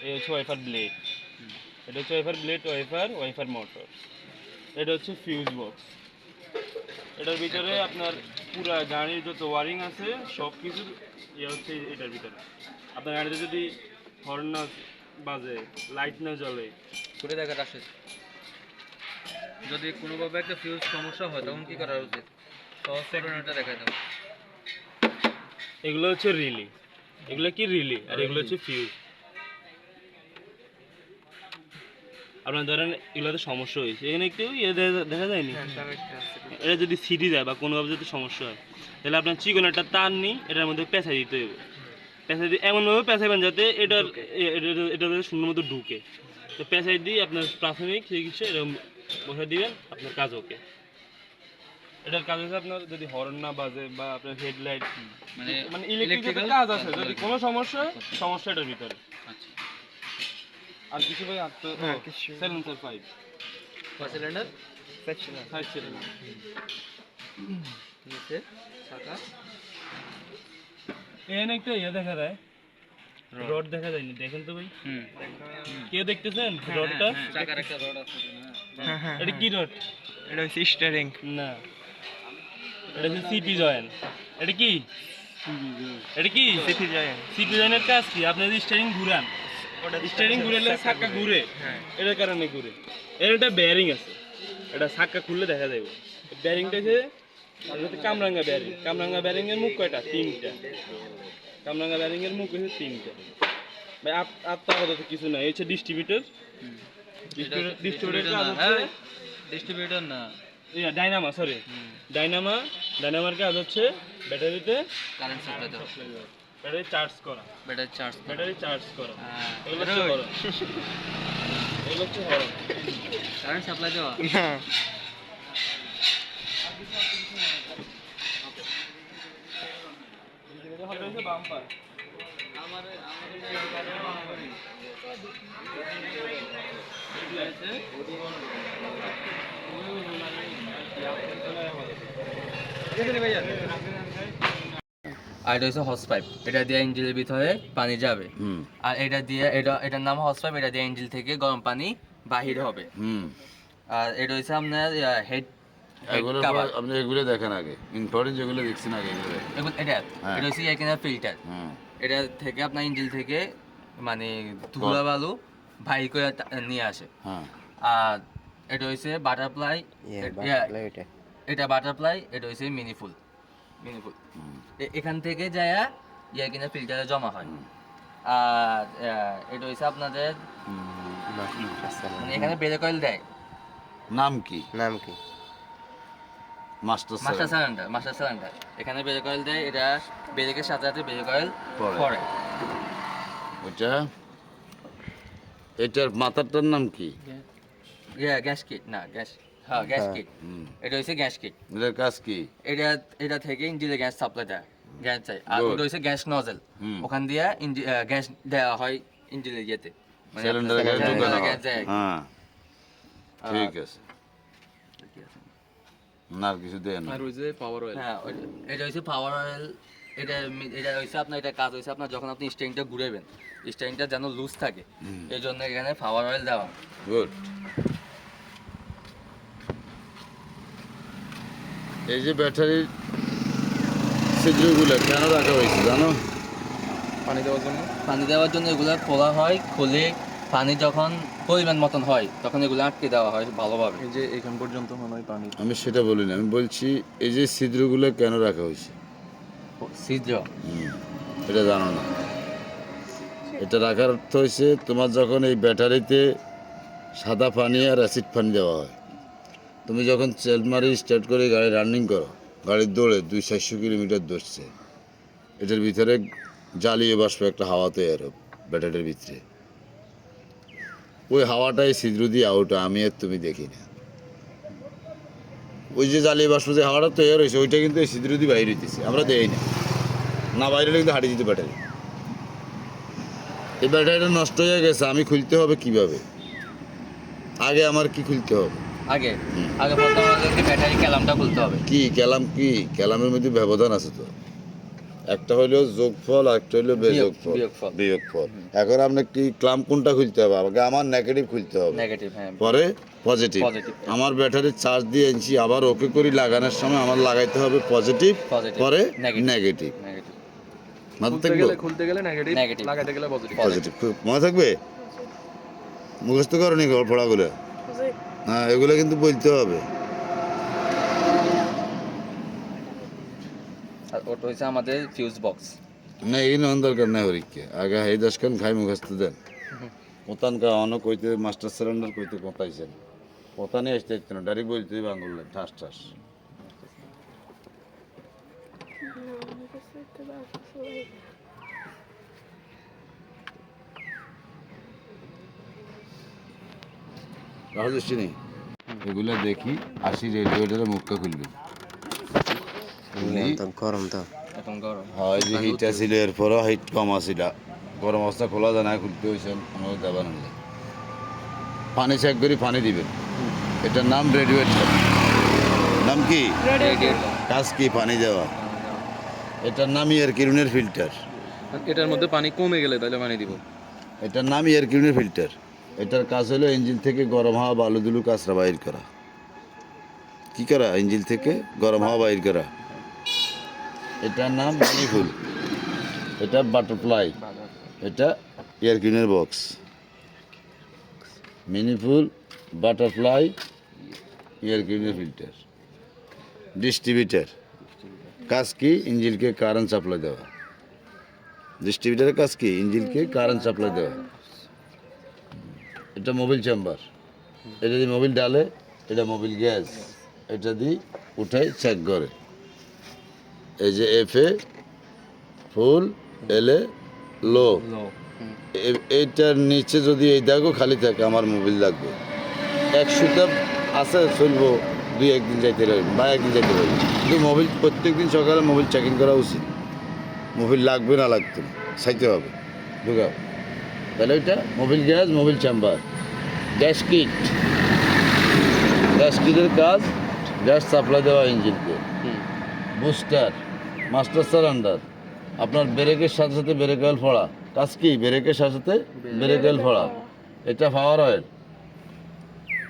এই হচ্ছে ওয়াইফার ব্লেড। এটা হচ্ছে ওয়াইফার ব্লেড, ওয়াইফার মোটর। এটা হচ্ছে ফিউজ বক্স। এটার ভিতরে আপনার পুরা গাড়ির যত ওয়ারিং আছে সব কিছু ইয়ে হচ্ছে এটার ভিতরে। আপনার গাড়িতে যদি হর্ন না বাজে, লাইট না জ্বলে, ঘুরে দেখা আসে, যদি কোনোভাবে একটা ফিউজ সমস্যা হয় তখন কি করা উচিত? সহজ কারণটা দেখা দাও। এগুলো হচ্ছে রিলি। এগুলো কি? রিলি। আর এগুলো হচ্ছে ফিউজ। আপনার ধরেন এগুলোতে সমস্যা হয়েছে, এখানে একটু ইয়ে দেখা যায়নি, এটা যদি সিটি যায় বা কোনোভাবে যদি সমস্যা হয় তাহলে আপনার চিকন একটা তার নিই এটার মধ্যে পেঁচাই দিতে হবে। পেঁচাই দিয়ে এমনভাবে পেঁচাইবেন যাতে এটার এটা সুন্দর মতো ঢুকে। তো পেঁচাই দিয়ে আপনার প্রাথমিক চিকিৎসা এরকম বসে দিবেন, আপনার কাজ ওকে। এটার কাজ হচ্ছে আপনার যদি হর্ন না বাজে বা আপনার হেডলাইট মানে ইলেকট্রিক্যাল কাজ আছে, যদি কোনো সমস্যা এটার ভিতরে। আর কিছু ভাই? আর তো সাইলেন্সার 5 সিলিন্ডার, 5 সিলিন্ডার। নিচে চাকা এখানে একটা ইয়ে দেখা যায়, রড দেখা যায়নি, দেখেন তো ভাই, কেউ দেখতেছেন রডটা? চাকার একটা রড আছে না? এটা কি রড? এটা হচ্ছে স্টিয়ারিং। না, এটা হচ্ছে সিপি জয়েন। এটা কি? এটা কি সিপি জয়েন। সিপি জয়েনের কাজ কি? আপনি যদি স্টিয়ারিং ঘুরান, স্টিয়ারিং ঘুরালে চাকা ঘুরে, এটার কারণে ঘুরে। এর একটা বেয়ারিং আছে, এটা চাকা খুললে দেখা যাবে। বেয়ারিংটা হচ্ছে কামরাঙ্গা বেয়ারিং। কামরাঙ্গা বেয়ারিং এর মুখ কয়টা? 3টা। কামরাঙ্গা বেয়ারিং এর মুখ হচ্ছে 3টা। ভাই আপনার কথা তো কিছু না, এই হচ্ছে ডিস্ট্রিবিউটর। ডিস্ট্রিবিউটর কাজ হচ্ছে ডিস্ট্রিবিউটর না, ডাইনামা, সরি ডাইনামার কাজ হচ্ছে ব্যাটারিতে কারেন্ট সাপ্লাই দাও, ব্যাটারি চার্জ করা। ব্যাটারি চার্জ করা, এগুলো হচ্ছে হরন। এগুলো হচ্ছে হরন। কারেন্ট সাপ্লাই দেওয়া। এটা হচ্ছে বাম্পার। আর এটা হচ্ছে হস পাইপ, এটা দিয়ে ইঞ্জিনের ভিতরে পানি যাবে। আর এটা দিয়ে এটার নাম হস পাইপ, এটা দিয়ে ইঞ্জিন থেকে গরম পানি বাহির হবে। আর এটা হচ্ছে আপনার হেড কভার। আপনি এগুলো দেখেন আগে, ইম্পর্টেন্ট যেগুলো দেখছেন আগে এগুলো। এটা হচ্ছে এখানে ফিল্টার। এটা থেকে আপনার ইঞ্জিন থেকে মানে ধুলা বালু বাহির করে নিয়ে আসে। আর এটা হচ্ছে বাটারফ্লাই, এটা বাটারফ্লাই, এটা হচ্ছে মিনিফুল। এখান থেকে যায় কিনা ফিল্টারে জমা হয়। আর এটা হচ্ছে আপনাদের মানে এখানে ব্রেক অয়েল দেয়। নাম কি? Master cylinder. এখানে ব্রেক অয়েল দেয়, এটা ব্রেকের সাথে সাথে ব্রেক অয়েল পড়ে। ওইটা, এটার মাথাটার নাম কি? গ্যাস কিট না, গ্যাস কিট। এটা হচ্ছে গ্যাস কিট। এটার কাজ কি? এটা থেকে ইঞ্জিনে গ্যাস সাপ্লাই দেয়, গ্যাস চাই। আর ওটা হচ্ছে গ্যাস নজেল, ওখান দিয়ে গ্যাস দেওয়া হয় ইঞ্জিনের ইয়েতে, মানে সিলিন্ডারে গ্যাস ঢোকানো হয়। গ্যাস যায়। হ্যাঁ, ঠিক আছে। না আর কিছু দেন না। হ্যাঁ, এটা হচ্ছে পাওয়ার অয়েল। এটা হচ্ছে আপনার, এটা কাজ হচ্ছে আপনার যখন আপনি স্টিয়ারিংটা ঘুরাবেন, স্টিয়ারিংটা যেন লুজ থাকে, এই জন্য এখানে পাওয়ার অয়েল দেওয়া। গুড। এই যে ব্যাটারির ছিদ্রগুলো কেন রাখা হয়েছে জানো? পানি দেওয়ার জন্য এগুলো খোলা হয়, খুলে পানি যখন পরিমাণ মতন হয় তখন এগুলো আটকে দেওয়া হয় ভালোভাবে। এই যে এখান পর্যন্ত মনে হয় পানি। আমি সেটা বলি না, আমি বলছি এই যে ছিদ্রগুলো কেন রাখা হয়েছে? ছিদ্র এটা জানো না? এটা রাখার অর্থ হয়েছে তোমার যখন এই ব্যাটারিতে সাদা পানি আর অ্যাসিড পানি দেওয়া হয়, তুমি যখন তেল মারি স্টার্ট করে গাড়ি রানিং করো, গাড়ির দৌড়ে 200-400 কিলোমিটার দৌড়ছে, এটার ভিতরে জ্বালিয়ে বাষ্প একটা হাওয়া তৈরি হবে ব্যাটারির ভিতরে। ওই হাওয়াটাই ছিদ্র দিয়ে আউট, আমি আর তুমি দেখি না। ওই যে জ্বালিয়ে বাষ্প যে হাওয়াটা তৈরি হয়েছে ওইটা কিন্তু এই ছিদ্র দিয়ে বাইরে হইতেছে, আমরা দেই না বাইরে হলে কিন্তু হারিয়ে দিতে ব্যাটারি। এই ব্যাটারিটা নষ্ট হয়ে গেছে, আমি খুলতে হবে কিভাবে? আগে আমার কি খুলতে হবে? আগে প্রথমে আমাদেরকে ব্যাটারি ক্যালামটা খুলতে হবে। কি ক্যালাম? কি ক্যালামের মধ্যে ব্যবধান আছে তো, একটা হইলো যোগফল আর একটা হইলো বিয়োগফল। এখন আপনার কি ক্লাম কোনটা খুলতে হবে? আগে আমার নেগেটিভ খুলতে হবে, পরে পজিটিভ। আমার ব্যাটারি চার্জ দিয়ে এনেছি, আবার ওকে করি লাগানোর সময় আমার লাগাইতে হবে পজিটিভ, পরে নেগেটিভ। খুলতে গেলে নেগেটিভ, লাগাতে গেলে পজিটিভ। মনে থাকবে? মুখস্থ করো নি পড়াগুলো? হ্যাঁ, এগুলো কিন্তু বলতে হবে। আর ওটা হচ্ছে আমাদের ফিউজ বক্স। না, এই নন দরকার নাই হরিককে, আগে এই 10 খান খাই মুখস্থ দেন। পতান খাওয়ানো কইতে মাস্টার সিলিন্ডার কইতে পতাইছেন, পতানে আসতে না, ডাইরেক্ট বলতে বাঙ্গুল ঠাস ঠাস। রাহুল চিনি এগুলো দেখি আসি, রেডিওটারে মুখটা খুলবেন। গরম তো এখন গরম। হ্যাঁ, এই যে হিট আছিল, এরপরও হিট কম আছিল, গরম অবস্থা খোলা যায় না, খুলতে হয়েছেন আমাকে দেবেন। পানি চেক করে পানি দিবেন। এটার নাম রেডিয়েটর। নাম কি? কাজ কি পানি দেওয়া, এটার নাম এয়ার কিউরিনের ফিল্টার। এটার মধ্যে পানি কমে গেলে তাহলে পানি দিব। এটার নাম এয়ার কিউরিনের ফিল্টার। এটার কাজ হলো ইঞ্জিন থেকে গরম হাওয়া বালু দুলু কাঁচরা বাইর করা। কি করা? ইঞ্জিন থেকে গরম হাওয়া বাইর করা। এটার নাম মিনিফুল, এটা বাটারফ্লাই, এটা এয়ার কিউরিনের বক্স। মিনিফুল, বাটারফ্লাই, এয়ার কিউরিনের ফিল্টার। ডিস্ট্রিবিউটার কাজ কি? ইঞ্জিনকে কারেন্ট সাপ্লাই দেওয়া। ডিস্ট্রিবিউটারের কাজ কি? ইঞ্জিনকে কারেন্ট সাপ্লাই দেওয়া। এটা মোবিল চেম্বার, এটা দিয়ে মোবিল ডালে, এটা মোবিল গ্যাস, এটা দিয়ে উঠাই চেক করে। এই যে এফ এ ফুল, এল এ লো, এইটার নিচে যদি এই দাগও খালি থাকে আমার মোবিল লাগবে। 100টা আছে চলবো, 2-1 দিন যাইতে পারবে বা একদিন যাইতে পারবে, কিন্তু মোবিল প্রত্যেক দিন সকালে মোবিল চেকিং করা উচিত। মোবিল লাগবে না লাগতো না, চাইতে হবে, ঢুকাও। তাহলে ওইটা Mobil gas, Mobil chamber. Gas kit, gas কিটের কাজ গ্যাস সাপ্লাই দেওয়া ইঞ্জিনকে। বুস্টার, মাস্টার সিলিন্ডার, আপনার ব্রেকের সাথে সাথে ব্রেক অয়েল ফোড়া। কাজ কি? ব্রেকের সাথে সাথে ব্রেক অয়েল ফোড়া। এটা পাওয়ার অয়েল,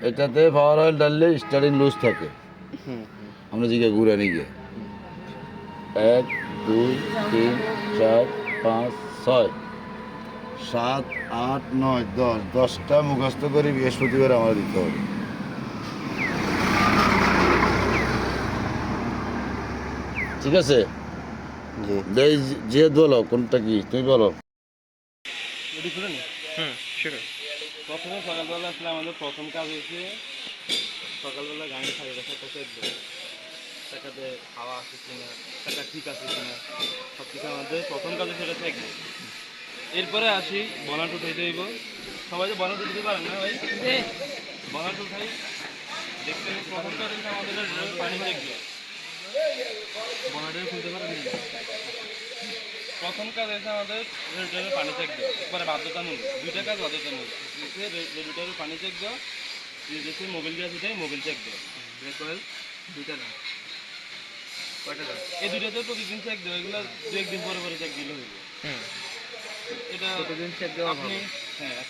এটাতে পাওয়ার অয়েল ডাললে স্টার্টিং লুজ থাকে। আমরা জিজ্ঞা ঘুরে নিয়ে গিয়ে 1, 2, 3, 4, 5, 6, 7, 8, 9, 10, 10টা মুখস্থ করে বৃহস্পতিবার আমার দিতে হবে। ঠিক আছে? যে বলো কোনটা কি, তুমি বলো। প্রথমে সকালবেলা আসলে আমাদের প্রথম কাজ হয়েছে সকালবেলা গাড়ি খালি রাখা চেক দেবো, চাকাতে হাওয়া আছে কিনা, চাকা ঠিক আছে কিনা, সব কিছু আমাদের প্রথম কাজে সেটা চেক দেবো। এরপরে আসি বনাট উঠাইতে হইব। সবাই যে বনাট উঠাতে পারেন না ভাই, বনাট উঠাই দেখতে প্রথম কাজ হচ্ছে আমাদের পানি চেক দেওয়া। বনাটের খুলতে পারেন প্রথম কাজ হচ্ছে আমাদের রেডিয়েটরের পানি চেক দেওয়া, একবারে বাধ্যতামূলক। 2টা কাজ বাধ্যতামূলক, রেডিয়েটরের পানি চেক দেওয়া, যেহেতু মোবিল গ্যাস উঠে মোবিল চেক দেওয়া। ব্রেক অয়েল 2টা দাম, কয়টা দাম? এই 2টাতে প্রতিদিন চেক দেওয়া, এগুলো 2-1 দিন পরে পরে চেক দিলে হইবে। এটা প্রতিদিন চেক দেওয়া আপনি, হ্যাঁ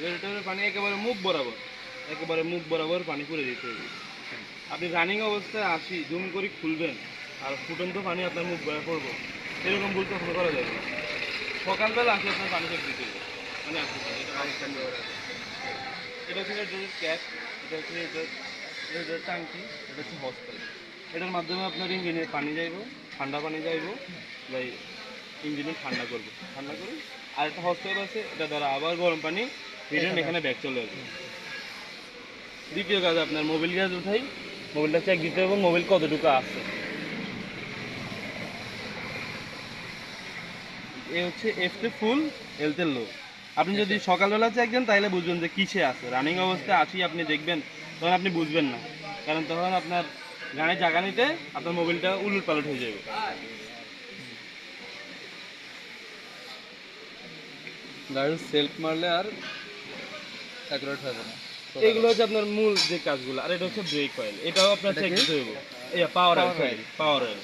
রেডিয়েটরের পানি একেবারে মুখ বরাবর পানি করে দিতে হবে। আপনি রানিং অবস্থায় আসি জুম করে খুলবেন আর ফুটন্ত পানি আপনার মুখ বয়ে পড়বো, এরকম ভুল কখনো করা যাবে না। সকালবেলা আসি আপনার পানি চেক দিতে হবে, মানে আসতে এটা হচ্ছে রেডিয়েটরের ক্যাপ, এটা হচ্ছে রেডিয়েটরের টাঙ্কি, এটা হচ্ছে হস পাইপ। এটার মাধ্যমে আপনার ইঞ্জিনের পানি যাইব, ঠান্ডা পানি যাইব, যাই ইঞ্জিনে ঠান্ডা করে। আর একটা হস পাইপ আছে, এটা দ্বারা আবার গরম পানি হিটের এখানে ব্যাক চলে আসবে। দ্বিতীয় কাজ আপনার মোবিল গ্যাস উঠাই, মোবিলটা চেক দিতে হবে মোবিল কতটুকু আছে। এ হচ্ছে এফতে ফুল, এলতে লো। আপনি যদি সকালবেলা চেক দেন তাহলে বুঝবেন যে কিসে আছে। রানিং অবস্থায় আসি আপনি দেখবেন, তখন আপনি বুঝবেন না, কারণ তখন আপনার গাড়ির জায়গা নিতে আপনার মোবিলটা উলট পালট হয়ে যাবে। গাড়ির সেলফ মারলে আর অ্যাকুরেট হবে না। এগুলো হচ্ছে আপনার মূল যে কাজগুলো। আর এটা হচ্ছে ব্রেক অয়েল, এটাও আপনার চেক দিতে হবে। পাওয়ার অয়েল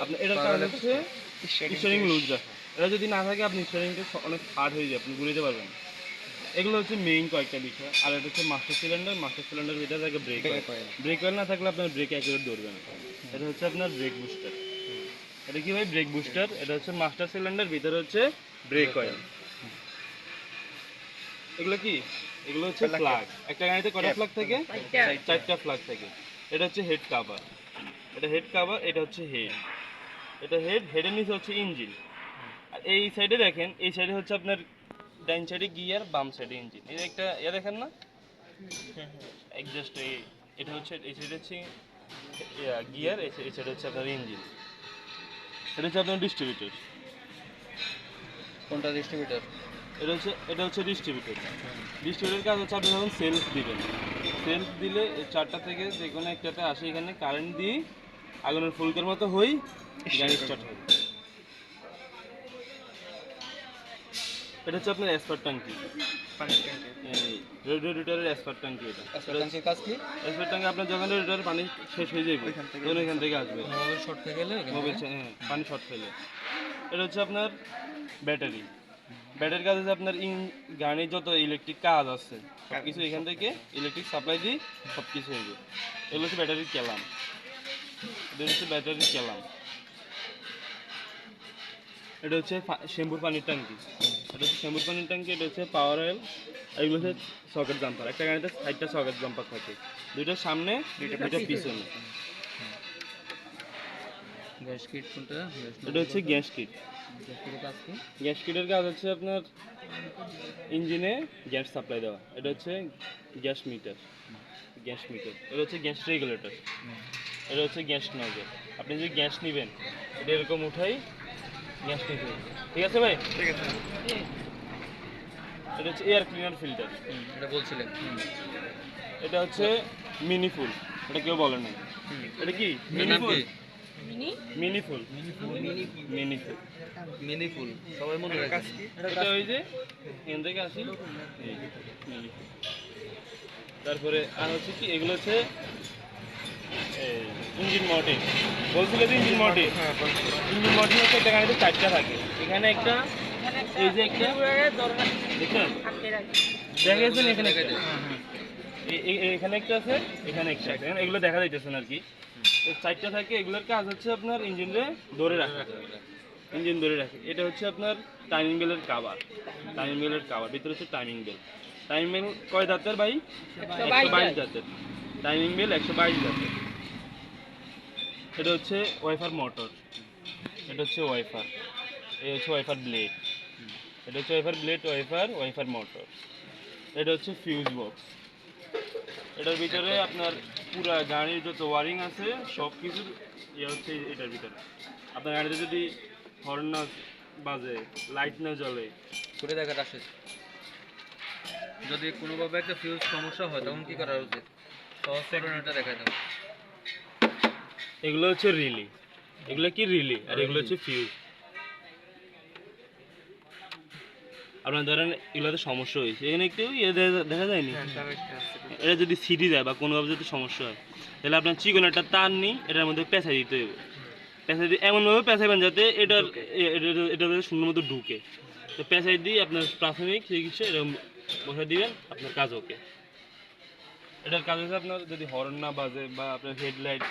আপনার এটার কারণ হচ্ছে স্টিয়ারিং লুজ রাখা। এটা যদি না থাকে আপনি স্টিয়ারিংটা অনেক হার্ড হয়ে যায়, আপনি ঘুরিতে পারবেন। এগুলো হচ্ছে মেইন কয়েকটা বিষয়। আর এটা হচ্ছে মাস্টার সিলিন্ডার ভিতরে থাকে ব্রেক অয়েল না থাকলে আপনার ব্রেক অ্যাকুরেট ধরবে না। এটা হচ্ছে আপনার ব্রেক বুস্টার। এটা কি ভাই? Brake booster. এটা হচ্ছে মাস্টার সিলিন্ডার, ভিতরে হচ্ছে ব্রেক অয়েল। এগুলো কি? এগুলো হচ্ছে ফ্ল্যাগ। একটা গাড়িতে কয়টা ফ্ল্যাগ থাকে? 4টা ফ্ল্যাগ থাকে। এটা হচ্ছে হেড কাভার, এটা হচ্ছে হেড, এটা হেডের নিচে হচ্ছে ইঞ্জিন। আর এই সাইডে দেখেন, এই সাইডে হচ্ছে আপনার ডাইন সাইডে গিয়ার, বাম সাইডে ইঞ্জিন। এই একটা দেখেন না এক্সজস্ট, এটা হচ্ছে এই সাইডে হচ্ছে গিয়ার, এই সাইডে হচ্ছে আপনার ইঞ্জিন। এটা হচ্ছে আপনার ডিস্ট্রিবিউটর। কোনটা ডিস্ট্রিবিউটর? এটা হচ্ছে ডিস্ট্রিবিউটর। ডিস্ট্রিবিউটর কাজ হচ্ছে আপনি যখন সেলফ দিবেন, সেলফ দিলে 4টা থেকে যে কোনো একটাতে আসে, এখানে কারেন্ট দিয়ে আগুনের ফুলকের মতো হই গাড়ি স্টার্ট হবে। এটা হচ্ছে আপনার এসপার ট্যাঙ্কি, রেডিয়েটরের এসপার ট্যাঙ্কি। এটা ট্যাঙ্কির কাজ কি? এসপার ট্যাঙ্কি আপনার যখন রেডিয়েটরের পানি শেষ হয়ে যাবে তখন এখান থেকে আসবে মোবাইল শর্ট থেকে গেলে মোবাইল, হ্যাঁ, পানি শর্ট ফেলে। এটা হচ্ছে আপনার ব্যাটারি। ব্যাটারির কাজ হচ্ছে আপনার গাড়ির যত ইলেকট্রিক কাজ আছে সব কিছু এখান থেকে ইলেকট্রিক সাপ্লাই দিয়ে সব কিছু হয়ে। এগুলো হচ্ছে ব্যাটারির ক্যালাম। এটা হচ্ছে ব্যাটারির ক্যালাম। এটা হচ্ছে শ্যাম্পুর পানির ট্যাঙ্কি। এটা হচ্ছে শ্যাম্পুর পানির ট্যাঙ্কি। এটা হচ্ছে পাওয়ার অয়েল। এগুলো হচ্ছে সকেট জাম্পার। একটা গাড়িতে 4টা সকেট জাম্পার থাকে, 2টা সামনে 2টা পিছনে। গ্যাস কিট কোনটা? এটা হচ্ছে গ্যাস কিট। কাজ কি? গ্যাস কিটের কাজ হচ্ছে আপনার ইঞ্জিনে গ্যাস সাপ্লাই দেওয়া। এটা হচ্ছে গ্যাস মিটার। Gas metre. এটা হচ্ছে গ্যাস রেগুলেটর। এটা হচ্ছে গ্যাস নজল। আপনি যদি গ্যাস নেবেন এটা এরকম উঠাই গ্যাস নিতে হবে। ঠিক আছে ভাই? ঠিক আছে। এটা হচ্ছে এয়ার ক্লিনার ফিল্টার। এটা বলছিলেন। এটা হচ্ছে মিনি ফুল। এটা কেউ বলে না। এটা কি মিনি ফুল? মিনি ফুল। মিনি ফুল। মিনি ফুল সবাই মনে রাখে। এটা ওই যে এখান থেকে আসি এই মিনি ফুল। তারপরে আর হচ্ছে কি এগুলো হচ্ছে ইঞ্জিন মডেল। বলছিল যে ইঞ্জিন মডেল। ইঞ্জিন মডেল হচ্ছে একটা গাড়িতে 4টা থাকে। এখানে একটা, এই যে একটা দেখুন দেখা যাচ্ছে এখানে একটা, এখানে একটা আছে, এখানে একটা আছে। এগুলো দেখা যাইতেছে না আর কি। 4টা থাকে। এগুলোর কাজ হচ্ছে আপনার ইঞ্জিনে ধরে রাখা। ইঞ্জিন ধরে রাখে। এটা হচ্ছে আপনার টাইমিং বেলের কাভার। টাইমিং বেলের কাভার ভিতরে হচ্ছে টাইমিং বেল। টাইমিং বেল কয় দাঁতের ভাই? 122 দাঁতের। টাইমিং বেল 122 দাঁতের। এটা হচ্ছে ওয়াইফার মোটর। এটা হচ্ছে ওয়াইফার। এই হচ্ছে ওয়াইফার ব্লেড। এটা হচ্ছে ওয়াইফার ব্লেড, ওয়াইফার মোটর। এটা হচ্ছে ফিউজ বক্স। এটার ভিতরে আপনার পুরা গাড়ির যত ওয়ারিং আছে সব কিছু ইয়ে হচ্ছে এটার ভিতরে। আপনার গাড়িতে যদি হর্ন না বাজে, লাইট না জ্বলে, করে দেখার আসে। যদি কোনোভাবে একটা ফিউজ সমস্যা হয় তখন কি করা উচিত? সহজ এটা দেখা দাও। এগুলো হচ্ছে রিলি। এগুলো কি রিলি আর এগুলো হচ্ছে ফিউজ। আপনার ধরেন এগুলোতে সমস্যা হয়েছে, এখানে একটু ইয়ে দেখা যায়নি, এটা যদি সিটি যায় বা কোনোভাবে যদি সমস্যা হয় তাহলে আপনার চিকন একটা তার নিই এটার মধ্যে পেঁচাই দিতে হবে। পেঁচাই দিয়ে এমনভাবে পেঁচাইবেন যাতে এটা সুন্দর মতো ঢুকে। তো পেঁচাই দিয়ে আপনার প্রাথমিক চিকিৎসা এরকম বসে দিবেন, আপনার কাজ ওকে। এটার কাজ হচ্ছে আপনার যদি হর্ন না বাজে বা আপনার হেডলাইট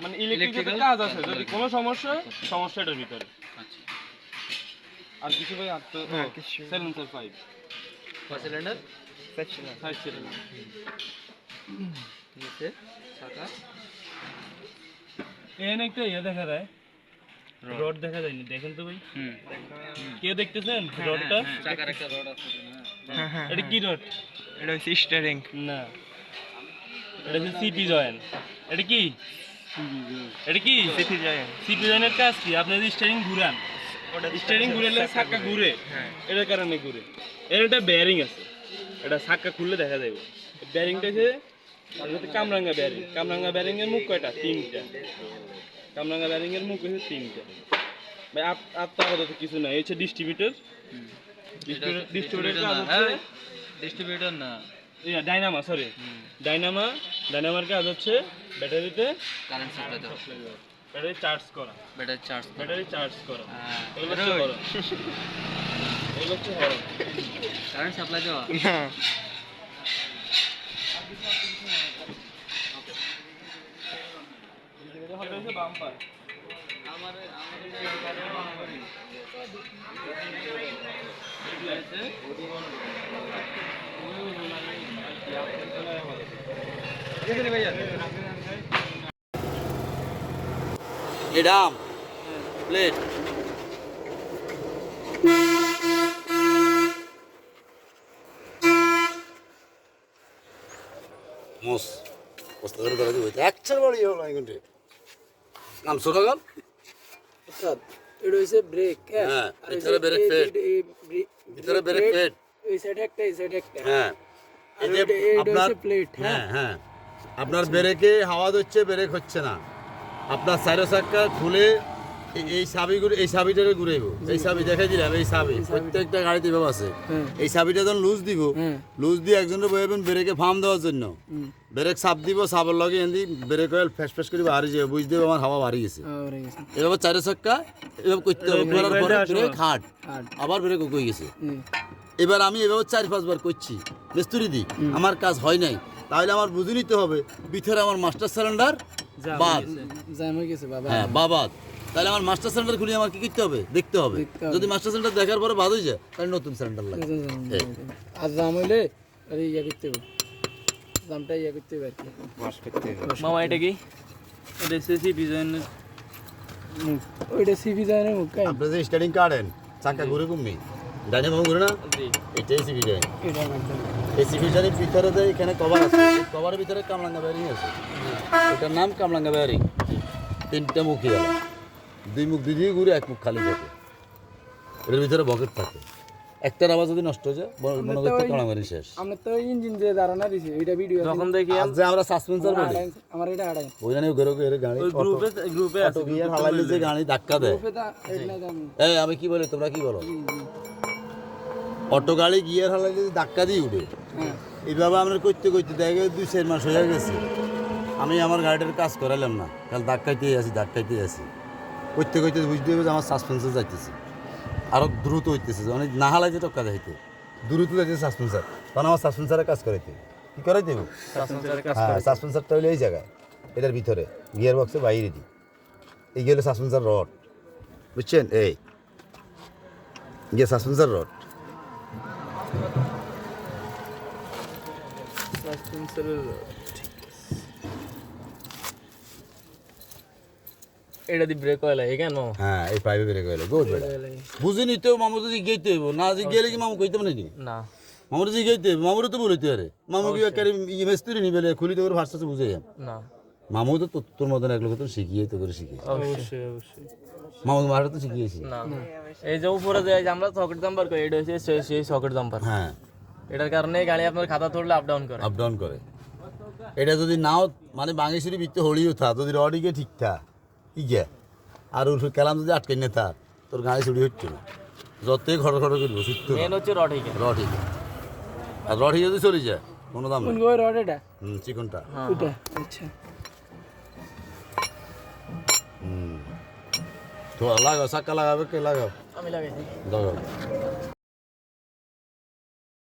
মানে ইলেকট্রিক্যাল কাজ আছে, যদি কোনো সমস্যা হয় সমস্যা এটার ভিতরে। আর কিছু ভাই সিলিন্ডার 5 সিলিন্ডার 5 সিলিন্ডার নিচে চাকা। এখানে একটা ইয়ে দেখা যায়, রড দেখা যায়নি, দেখেন তো ভাই। কেউ দেখতেছেন রডটা? চাকার একটা রড আছে। এটা কি রড? এটা হচ্ছে স্টিয়ারিং। না, এটা হচ্ছে সিটি জয়েন্ট। এটা কি? এটা কি সিটি জয়েন্ট? সিটি জয়েন্টের কাজ কি? আপনি যদি স্টিয়ারিং ঘুরান, স্টিয়ারিং ঘুরালে চাকা ঘুরে, এটার কারণে ঘুরে। এর একটা বেয়ারিং আছে, এটা চাকা খুললে দেখা যাবে। বেয়ারিংটা হচ্ছে কামরাঙ্গা বেয়ারিং। কামরাঙ্গা বেয়ারিং এর মুখ কয়টা? 3টা। কামরাঙ্গা বেয়ারিং এর মুখ হচ্ছে 3টা। ভাই আপাতত কিছু নাই। হচ্ছে ডিস্ট্রিবিউটর। ডিস্ট্রিবিউটর কাজ হচ্ছে ডিস্ট্রিবিউটর না, ডাইনামা, সরি ডাইনামা। ডাইনামার কাজ হচ্ছে ব্যাটারিতে কারেন্ট সাপ্লাই দাও, ব্যাটারি চার্জ করা। ব্যাটারি চার্জ করা। এগুলো হচ্ছে হরন। এগুলো হচ্ছে হরন। কারেন্ট সাপ্লাই দেওয়া। এটা হচ্ছে বাম্পার। এডাম প্লেট মোস ওস্তাদের দ্বারা হইতে একচার বাড়ি হলো না কিন্তু নাম সুরাগান স্যার এটা হইছে ব্রেক। হ্যাঁ, ভিতরে ব্রেক ফেড, ভিতরে ব্রেক ফেড, এই সাইডে একটা, এই সাইডে একটা। হ্যাঁ এই যে আপনার প্লেট। হ্যাঁ হ্যাঁ আপনার ব্রেকে হাওয়া দিচ্ছে, ব্রেক হচ্ছে না। আপনার চারো চাক্কা খুলে এই চাবিটারে ঘুরাইবো, এই চাবি দেখাই দিলাম, এই চাবি প্রত্যেকটা গাড়িতে এভাবে আছে। এই চাবিটা যখন লুজ দিব, লুজ দিয়ে একজনের বইবেন ব্রেকে ফার্ম দেওয়ার জন্য, ব্রেক চাপ দিব, চাপের লগে এনে ব্রেক অয়েল ফ্যাস ফ্যাস করে বাড়ি যাবে, বুঝ দেবে আমার হাওয়া বাড়ি গেছে। এভাবে 4 চাক্কা এভাবে করতে হবে, করার পরে ব্রেক হাট, আবার ব্রেক কই গেছে। এবার আমি এভাবে 4-5 বার করছি, মিস্ত্রি দি আমার কাজ হয় নাই, তাহলে আমার বুঝে নিতে হবে ভিতরে আমার মাস্টার সিলিন্ডার বাদ, হ্যাঁ বাবাদ। তাহলে আমার মাস্টার সিলিন্ডার খুলে আমার কি করতে হবে, দেখতে হবে। যদি মাস্টার সিলিন্ডার দেখার পরে বাদ হয়ে যায়, তাহলে নতুন সিলিন্ডার লাগে। আর জাম হইলে আরে ইয়া করতে হবে, জামটা ইয়া করতে হবে আর কি, ওয়াশ করতে হবে। মামা এটা কি? এটা সিসি ডিজাইনের ওইটা সিভি যায় না মুখ কাই আপনি যে স্টার্টিং কাটেন চাকা ঘুরে কমবি, ডাইনে বাম ঘুরে না, এটাই সিবি যায়। এটা একদম এই সিভিটারের ভিতরে যে এখানে কভার আছে, এই কভারের ভিতরে কামলাঙ্গা ব্যারিং আছে, এটার নাম কামলাঙ্গা ব্যারিং। 3টা মুখই গেল, 2 মুখ দিয়ে ঘুরে 1 মুখ খালি থাকে, এর ভিতরে বকেট থাকে। একটার আবার যদি নষ্ট হয়ে যায় মনে করতে কামলাঙ্গারি শেষ। আমরা তো ইঞ্জিন যে ধারণা দিছি ওইটা ভিডিও যখন দেখি আজ যে আমরা সাসপেন্সর বলি, আমার এটা আড়াই ওইখানে ঘুরে ঘুরে গাড়ি গ্রুপে অটো গিয়ার হালাইলে যে গাড়ি ধাক্কা দেয়। ওটা এটা জানি এই আমি কি বলি, তোমরা কি বলো? অটো গাড়ি গিয়ার হালাইলে যে ধাক্কা দিয়ে উঠে, এইভাবে আমরা করতে করতে দেখা 2-4 মাস হয়ে গেছে, আমি আমার গাড়িটার কাজ করালাম না, কাল ধাক্কাইতেই আছি করতে করতে বুঝতে হবে যে আমার সাসপেন্সার যাইতেছে, আরও দ্রুত হইতেছে, অনেক না হালাইতে টক্কা যাইতে দ্রুত যাইতেছে সাসপেন্সার, তখন আমার সাসপেন্সারের কাজ করাইতে কি করাইতে হবে? হ্যাঁ, সাসপেন্সারটা হইলে এই জায়গায়, এটার ভিতরে গিয়ার বক্সে বাইরে দিই, এই গেলে সাসপেন্সার রড, বুঝছেন? এই গিয়ে সাসপেন্সার রড, এটা দি ব্রেক অয়েল লাগে কেন? হ্যাঁ এই পাইপে বেড়ে গেলে গোজ বেড়া বুঝে নিতে হবে। মামু তো জিজ্ঞাইতে হইব, না জিজ্ঞাইলে কি মামু কইতে নাকি? না মামুর জিজ্ঞাইতে হইব, মামুর তো বলিতে আরে মামু কি একারে মিস্ত্রি নিবে খুলি তো করে ভাষা বুঝে যাম না, মামু তো তোর মতন এক লোক তো শিখিয়ে তো করে শিখিয়ে, অবশ্যই অবশ্যই মামু মারা তো শিখিয়েছি না। এই যে উপরে যে আমরা সকেট জাম্পার করি, এটা হচ্ছে সেই সকেট জাম্পার। হ্যাঁ, এটার কারণে গাড়ি আপনার খাতা ধরলে আপ ডাউন করে। আপ ডাউন করে। এটা যদি নাও মানে বাঙেশ্বরী বৃত্তে হলিও থা, যদি রডিকে ঠিক থা ইগে আর কেলাম যদি আটকে নে থা, তোর গাড়ি চুরি হচ্ছে না, যতই ঘর ঘর করবো ছুটতে মেন হচ্ছে রডিকে। রডিকে, আর রডি যদি চলে যায় কোনো দাম নেই। কোন রড এটা চিকনটা ওটা আচ্ছা তো লাগাও, চাক্কা লাগাবে, কে লাগাও? আমি লাগাইছি। লাগাও।